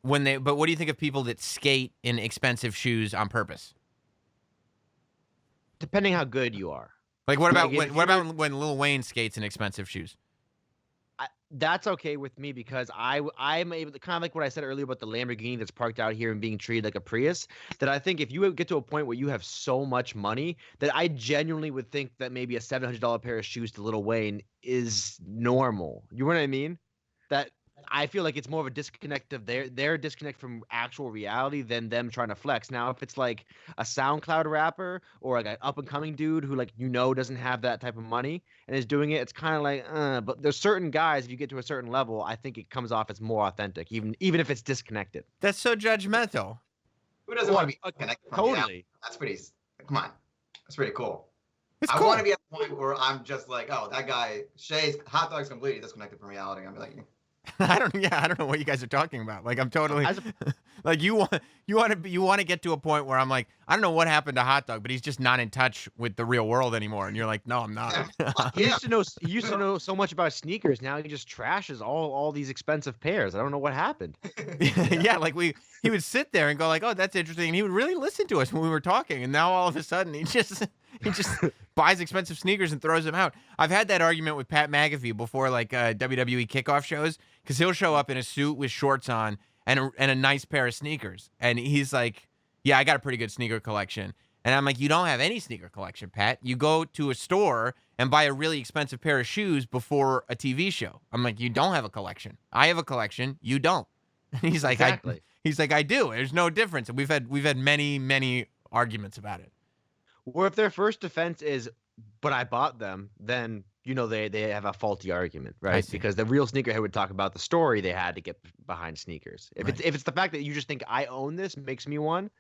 Speaker 1: what do you think of people that skate in expensive shoes on purpose?
Speaker 3: Depending how good you are.
Speaker 1: Like what about when Lil Wayne skates in expensive shoes?
Speaker 3: That's okay with me, because I'm able to, kind of like what I said earlier about the Lamborghini that's parked out here and being treated like a Prius, that I think if you get to a point where you have so much money that I genuinely would think that maybe a $700 pair of shoes to Lil Wayne is normal. You know what I mean? That I feel like it's more of a disconnect of their disconnect from actual reality than them trying to flex. Now, if it's like a SoundCloud rapper or like an up and coming dude who doesn't have that type of money and is doing it, it's kind of like, but there's certain guys, if you get to a certain level, I think it comes off as more authentic, even if it's disconnected.
Speaker 1: That's so judgmental.
Speaker 2: Who doesn't want to be connected?
Speaker 3: Totally.
Speaker 2: That's pretty. Come on, that's pretty cool.
Speaker 1: It's
Speaker 2: I
Speaker 1: cool.
Speaker 2: want to be at the point where I'm just like, oh, that guy Shay's Hot Dog's completely disconnected from reality. I'm like.
Speaker 1: I don't know what you guys are talking about. Like I'm totally like you want to get to a point where I'm like, I don't know what happened to Hot Dog, but he's just not in touch with the real world anymore. And you're like, no, I'm not.
Speaker 3: He used to know so much about sneakers. Now he just trashes all these expensive pairs. I don't know what happened.
Speaker 1: Yeah, like he would sit there and go like, oh, that's interesting, and he would really listen to us when we were talking. And now all of a sudden he just buys expensive sneakers and throws them out. I've had that argument with Pat McAfee before, like WWE kickoff shows, because he'll show up in a suit with shorts on and a nice pair of sneakers, and he's like, yeah, I got a pretty good sneaker collection. And I'm like, you don't have any sneaker collection, Pat. You go to a store and buy a really expensive pair of shoes before a TV show. I'm like, you don't have a collection. I have a collection. You don't. And he's like,
Speaker 3: exactly.
Speaker 1: He's like, I do. There's no difference. And we've had many arguments about it.
Speaker 3: Or if their first defense is, but I bought them, then they have a faulty argument, right? Because the real sneakerhead would talk about the story they had to get behind sneakers. If it's the fact that you just think I own this makes me one,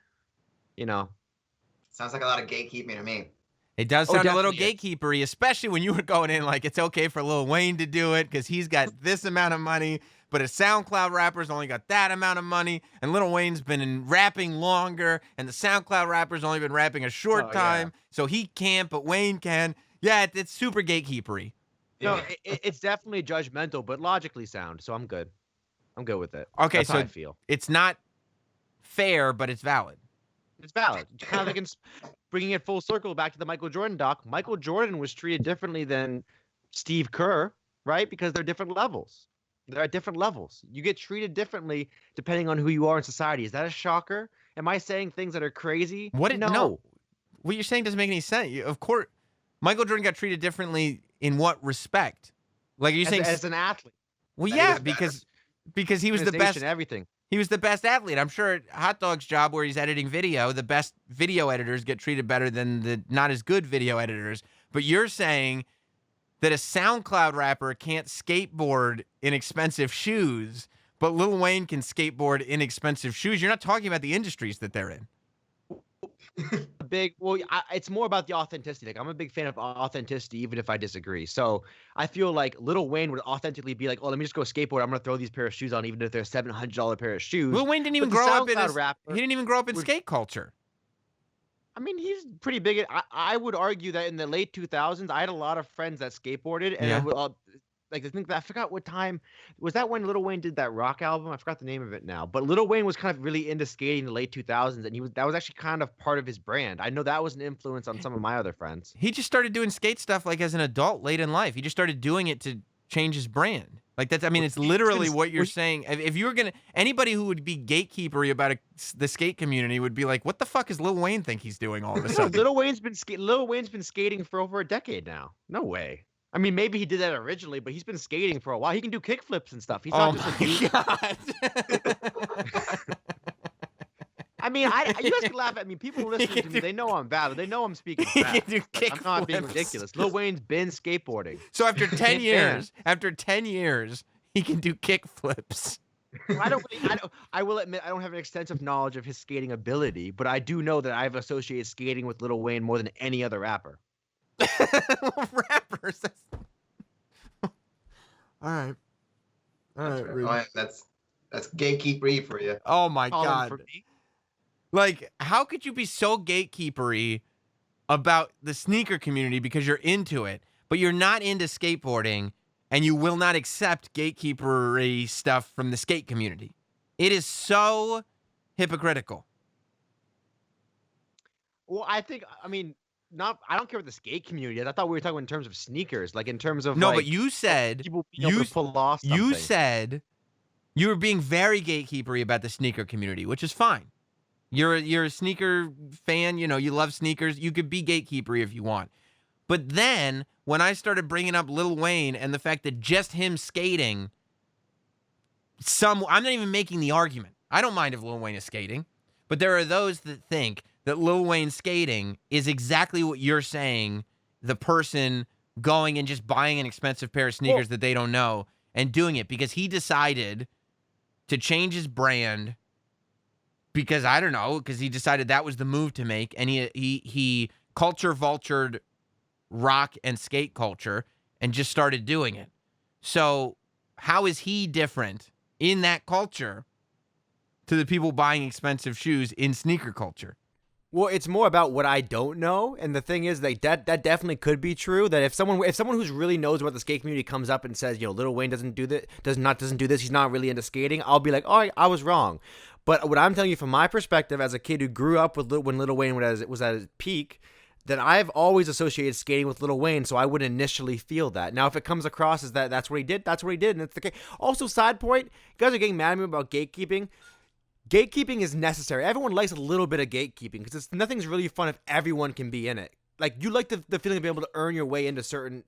Speaker 2: Sounds like a lot of gatekeeping to me.
Speaker 1: It does sound a little
Speaker 3: definitely
Speaker 1: gatekeepery, especially when you were going in like it's okay for Lil Wayne to do it because he's got this amount of money, but a SoundCloud rapper's only got that amount of money, and Lil Wayne's been in rapping longer, and the SoundCloud rapper's only been rapping a short time, so he can't, but Wayne can. Yeah, it's super gatekeepery.
Speaker 3: No, it's definitely judgmental, but logically sound. So I'm good. I'm good with it.
Speaker 1: Okay,
Speaker 3: That's
Speaker 1: so
Speaker 3: how I feel.
Speaker 1: it's not fair, but it's valid.
Speaker 3: It's valid. Kind of like bringing it full circle back to the Michael Jordan doc. Michael Jordan was treated differently than Steve Kerr, right? Because they're different levels. They're at different levels. You get treated differently depending on who you are in society. Is that a shocker? Am I saying things that are crazy?
Speaker 1: No. What you're saying doesn't make any sense. Of course, Michael Jordan got treated differently in what respect? Like, are you saying
Speaker 3: as an athlete?
Speaker 1: Well, yeah, because he was the best.
Speaker 3: Everything.
Speaker 1: He was the best athlete. I'm sure at Hot Dog's job where he's editing video, the best video editors get treated better than the not as good video editors. But you're saying that a SoundCloud rapper can't skateboard in expensive shoes, but Lil Wayne can skateboard in expensive shoes. You're not talking about the industries that they're in.
Speaker 3: It's more about the authenticity. Like, I'm a big fan of authenticity, even if I disagree. So I feel like Lil Wayne would authentically be like, "Oh, let me just go skateboard. I'm gonna throw these pair of shoes on, even if they're a $700 pair of shoes."
Speaker 1: Lil Wayne didn't even grow up in he didn't even grow up in skate culture.
Speaker 3: I mean, he's pretty big. I would argue that in the late 2000s, I had a lot of friends that skateboarded, and I forgot what time was that when Lil Wayne did that rock album. I forgot the name of it now, but Lil Wayne was kind of really into skating in the late 2000s, and that was actually kind of part of his brand. I know that was an influence on some of my other friends.
Speaker 1: He just started doing skate stuff like as an adult late in life. He just started doing it to change his brand. Like that's, I mean, it's literally what you're saying. If you were anybody who would be gatekeepery about the skate community would be like, what the fuck is Lil Wayne think he's doing all of a sudden?
Speaker 3: Lil Wayne's been skating for over a decade now. No way. I mean, maybe he did that originally, but he's been skating for a while. He can do kickflips and stuff. He's not just a dude.
Speaker 1: God.
Speaker 3: I mean, you guys can laugh at me. People listening to me, they know I'm valid. They know I'm speaking facts. I'm not being ridiculous. Lil Wayne's been skateboarding.
Speaker 1: So after 10 years, he can do kickflips.
Speaker 3: I will admit I don't have an extensive knowledge of his skating ability, but I do know that I've associated skating with Lil Wayne more than any other rapper.
Speaker 1: Rappers. All right.
Speaker 2: That's gatekeepery for you.
Speaker 1: Oh my God. Like, how could you be so gatekeepery about the sneaker community because you're into it, but you're not into skateboarding and you will not accept gatekeepery stuff from the skate community? It is so hypocritical.
Speaker 3: Well, I don't care what the skate community is. I thought we were talking in terms of sneakers, like in terms of
Speaker 1: but you said
Speaker 3: people being able to pull off something.
Speaker 1: You said you were being very gatekeepery about the sneaker community, which is fine. You're a sneaker fan, you love sneakers. You could be gatekeepery if you want. But then when I started bringing up Lil Wayne and the fact that just him skating, I'm not even making the argument. I don't mind if Lil Wayne is skating, but there are those that think that Lil Wayne skating is exactly what you're saying, the person going and just buying an expensive pair of sneakers that they don't know and doing it because he decided to change his brand because, I don't know, because he decided that was the move to make, and he culture vultured rock and skate culture and just started doing it. So how is he different in that culture to the people buying expensive shoes in sneaker culture?
Speaker 4: Well, it's more about what I don't know, and the thing is, like that definitely could be true. That if someone who's really knows about the skate community comes up and says, Lil Wayne doesn't do this, he's not really into skating, I'll be like, oh, I was wrong. But what I'm telling you from my perspective, as a kid who grew up with when Lil Wayne was at his peak, that I've always associated skating with Lil Wayne, so I would initially feel that. Now, if it comes across as that's what he did, and it's the case. Also, side point, you guys are getting mad at me about gatekeeping. Gatekeeping is necessary. Everyone likes a little bit of gatekeeping because nothing's really fun if everyone can be in it. Like, you like the feeling of being able to earn your way into certain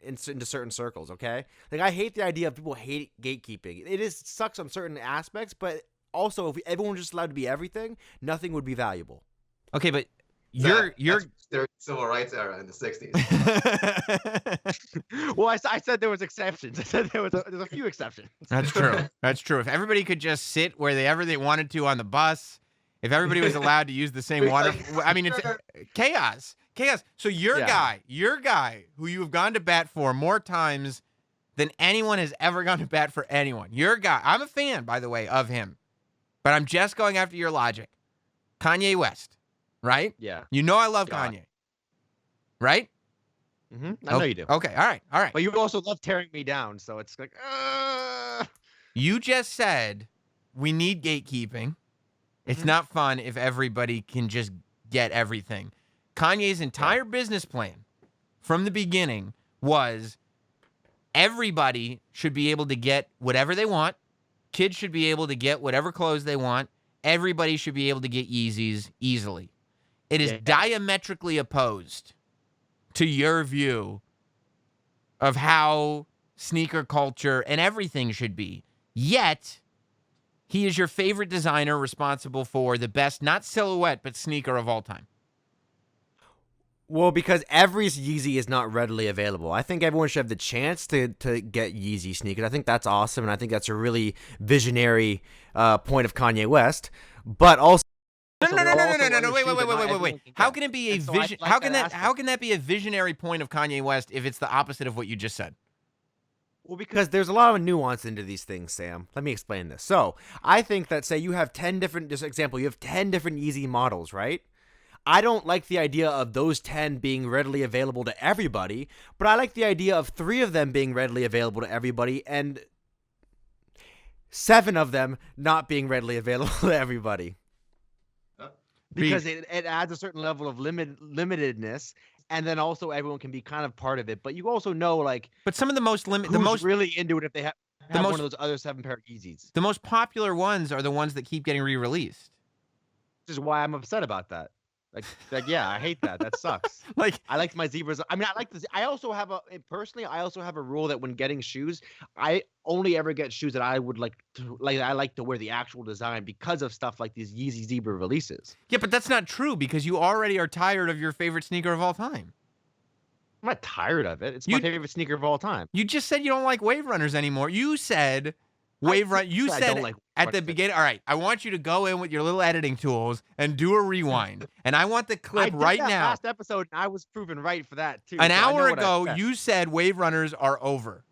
Speaker 4: circles, okay? Like, I hate the idea of people hate gatekeeping. It sucks on certain aspects, but also if everyone was just allowed to be everything, nothing would be valuable.
Speaker 1: Okay, but
Speaker 2: That's their civil rights era in the 60s.
Speaker 3: Well, I said there was exceptions. I said there's a few exceptions.
Speaker 1: That's true. That's true. If everybody could just sit wherever they wanted to on the bus, if everybody was allowed to use the same water, I mean, it's chaos. Chaos. So your guy, who you have gone to bat for more times than anyone has ever gone to bat for anyone. Your guy. I'm a fan, by the way, of him, but I'm just going after your logic. Kanye West, right?
Speaker 3: Yeah.
Speaker 1: You know I love
Speaker 3: God.
Speaker 1: Kanye, right?
Speaker 3: I know you do.
Speaker 1: Okay, all right.
Speaker 3: But you also love tearing me down, so it's like,
Speaker 1: You just said we need gatekeeping. It's not fun if everybody can just get everything. Kanye's entire business plan from the beginning was everybody should be able to get whatever they want. Kids should be able to get whatever clothes they want. Everybody should be able to get Yeezys easily. It is diametrically opposed to your view of how sneaker culture and everything should be. Yet, he is your favorite designer responsible for the best, not silhouette, but sneaker of all time.
Speaker 4: Well, because every Yeezy is not readily available. I think everyone should have the chance to get Yeezy sneakers. I think that's awesome, and I think that's a really visionary point of Kanye West. But also,
Speaker 1: No, wait. How can it be a vision? How can that be a visionary point of Kanye West if it's the opposite of what you just said?
Speaker 4: well, because there's a lot of nuance into these things, Sam. Let me explain this. So, I think that, say you have 10 different, just example, you have 10 different Yeezy models, right? I don't like the idea of those 10 being readily available to everybody, but I like the idea of 3 of them being readily available to everybody and 7 of them not being readily available to everybody.
Speaker 3: because it adds a certain level of limitedness, and then also everyone can be kind of part of it. But you also know, like,
Speaker 1: But some of the most
Speaker 3: who's really into it if they have one
Speaker 1: most-
Speaker 3: of those other 7 pair of Yeezys.
Speaker 1: the most popular ones are the ones that keep getting re-released.
Speaker 3: Which is why I'm upset about that. Like, yeah, I hate that. That sucks.
Speaker 1: Like,
Speaker 3: I liked my zebras. I mean, I like this. I also have I also have a rule that when getting shoes, I only ever get shoes that I would like to I like to wear the actual design because of stuff like these Yeezy Zebra releases.
Speaker 1: yeah, but that's not true because you already are tired of your favorite sneaker of all time.
Speaker 3: I'm not tired of it. It's my favorite sneaker of all time.
Speaker 1: You just said you don't like Wave Runners anymore. You said Wave Run. You
Speaker 3: I
Speaker 1: said
Speaker 3: don't like
Speaker 1: at the beginning. All right, I want you to go in with your little editing tools and do a rewind. And I want the clip
Speaker 3: I did
Speaker 1: right
Speaker 3: that
Speaker 1: now.
Speaker 3: last episode, and I was proven right for that too.
Speaker 1: An
Speaker 3: so I know
Speaker 1: hour
Speaker 3: what I
Speaker 1: ago,
Speaker 3: said.
Speaker 1: you said Wave Runners are over.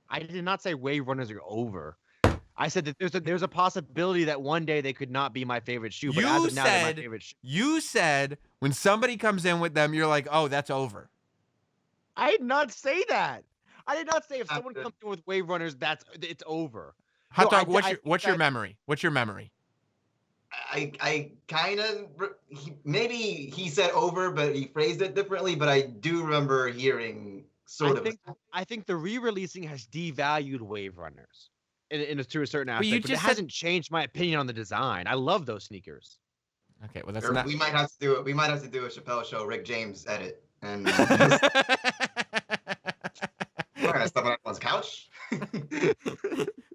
Speaker 3: I did not say Wave Runners are over. I said that there's a possibility that one day they could not be my favorite shoe, but as of now, they're my favorite shoe.
Speaker 1: You said when somebody comes in with them, you're like, oh, that's over.
Speaker 3: I did not say that. I did not say if someone comes in with Wave Runners, it's over.
Speaker 1: Hot
Speaker 3: No,
Speaker 1: dog, what's your
Speaker 3: that-
Speaker 1: memory? What's your memory?
Speaker 2: I kind of maybe he said over, but he phrased it differently. But I do remember hearing
Speaker 3: I think the re-releasing has devalued Wave Runners to a certain
Speaker 1: But you
Speaker 3: aspect, but it
Speaker 1: just said-
Speaker 3: hasn't changed my opinion on the design. I love those sneakers.
Speaker 1: Okay, well that's
Speaker 2: Or
Speaker 1: not.
Speaker 2: we might have to do it. We might have to do a Chappelle Show, Rick James edit, and we're gonna step on everyone's couch.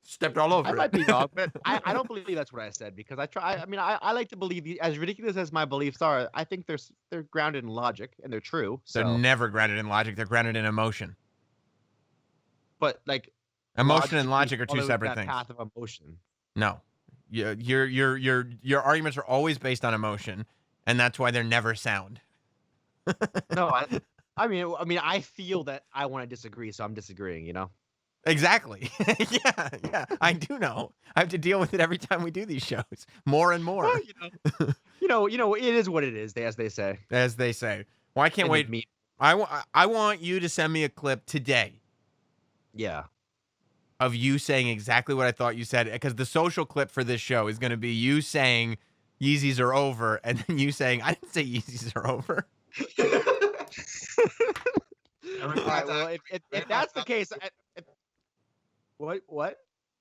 Speaker 1: Stepped all over
Speaker 3: I
Speaker 1: it.
Speaker 3: might be wrong, but I don't believe that's what I said because I like to believe as ridiculous as my beliefs are. I think they're grounded in logic and they're true.
Speaker 1: They're
Speaker 3: So,
Speaker 1: never grounded in logic. They're grounded in emotion.
Speaker 3: but like
Speaker 1: Emotion and logic are two
Speaker 3: follow
Speaker 1: separate
Speaker 3: that
Speaker 1: things.
Speaker 3: path of emotion.
Speaker 1: No, your arguments are always based on emotion, and that's why they're never sound.
Speaker 3: No, I mean, I feel that I want to disagree, so I'm disagreeing. You know.
Speaker 1: Exactly. yeah. I do know. I have to deal with it every time we do these shows, more and more,
Speaker 3: Well, it is what it is, as they say.
Speaker 1: as they say. Well, I can't
Speaker 3: And
Speaker 1: wait.
Speaker 3: me-
Speaker 1: I want you to send me a clip today
Speaker 3: Yeah.
Speaker 1: of you saying exactly what I thought you said, because the social clip for this show is going to be you saying Yeezys are over, and then you saying I didn't say Yeezys are over.
Speaker 3: All right, well, if that's the case, what?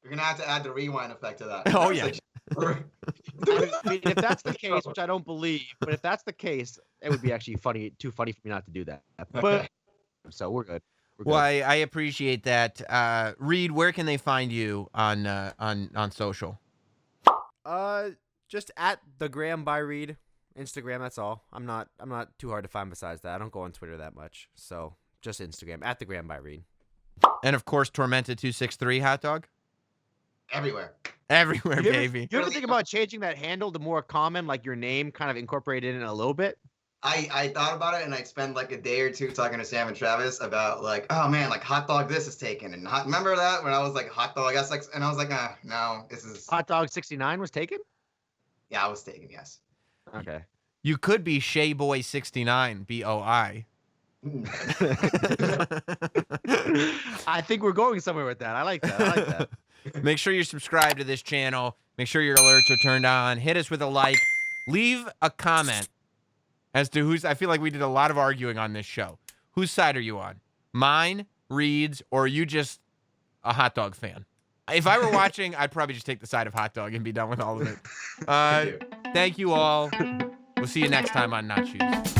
Speaker 2: You're gonna have to add the rewind effect to that.
Speaker 1: Oh, yeah.
Speaker 3: I mean, if that's the case, which I don't believe, but if that's the case, it would be actually too funny for me not to do that. But so we're good.
Speaker 1: Well, I appreciate that. Reed, where can they find you on social?
Speaker 4: Just at the Graham by Reed, Instagram. That's all. I'm not too hard to find. Besides that, I don't go on Twitter that much, so just Instagram at the Graham by Reed.
Speaker 1: And of course, Tormented263 Hot Dog.
Speaker 2: Everywhere.
Speaker 1: Everywhere,
Speaker 3: You ever
Speaker 1: baby.
Speaker 3: think about changing that handle to more common, like your name kind of incorporated in it a little bit?
Speaker 2: I thought about it, and I'd spend like a day or two talking to Sam and Travis about like, oh man, like hot dog this is taken, and remember that when I was like hot dog SX, and I was like, no, this is
Speaker 3: Hot Dog 69 was taken?
Speaker 2: yeah, I was taken, yes.
Speaker 3: Okay.
Speaker 1: You could be Shea Boy 69, BOI.
Speaker 3: I think we're going somewhere with that. I like that. I like that.
Speaker 1: Make sure you're subscribed to this channel. Make sure your alerts are turned on. Hit us with a like. Leave a comment as to who's. I feel like we did a lot of arguing on this show. Whose side are you on? Mine, Reed's, or are you just a hot dog fan? If I were watching, I'd probably just take the side of hot dog and be done with all of it. Thank you all. We'll see you next time on NotShoes.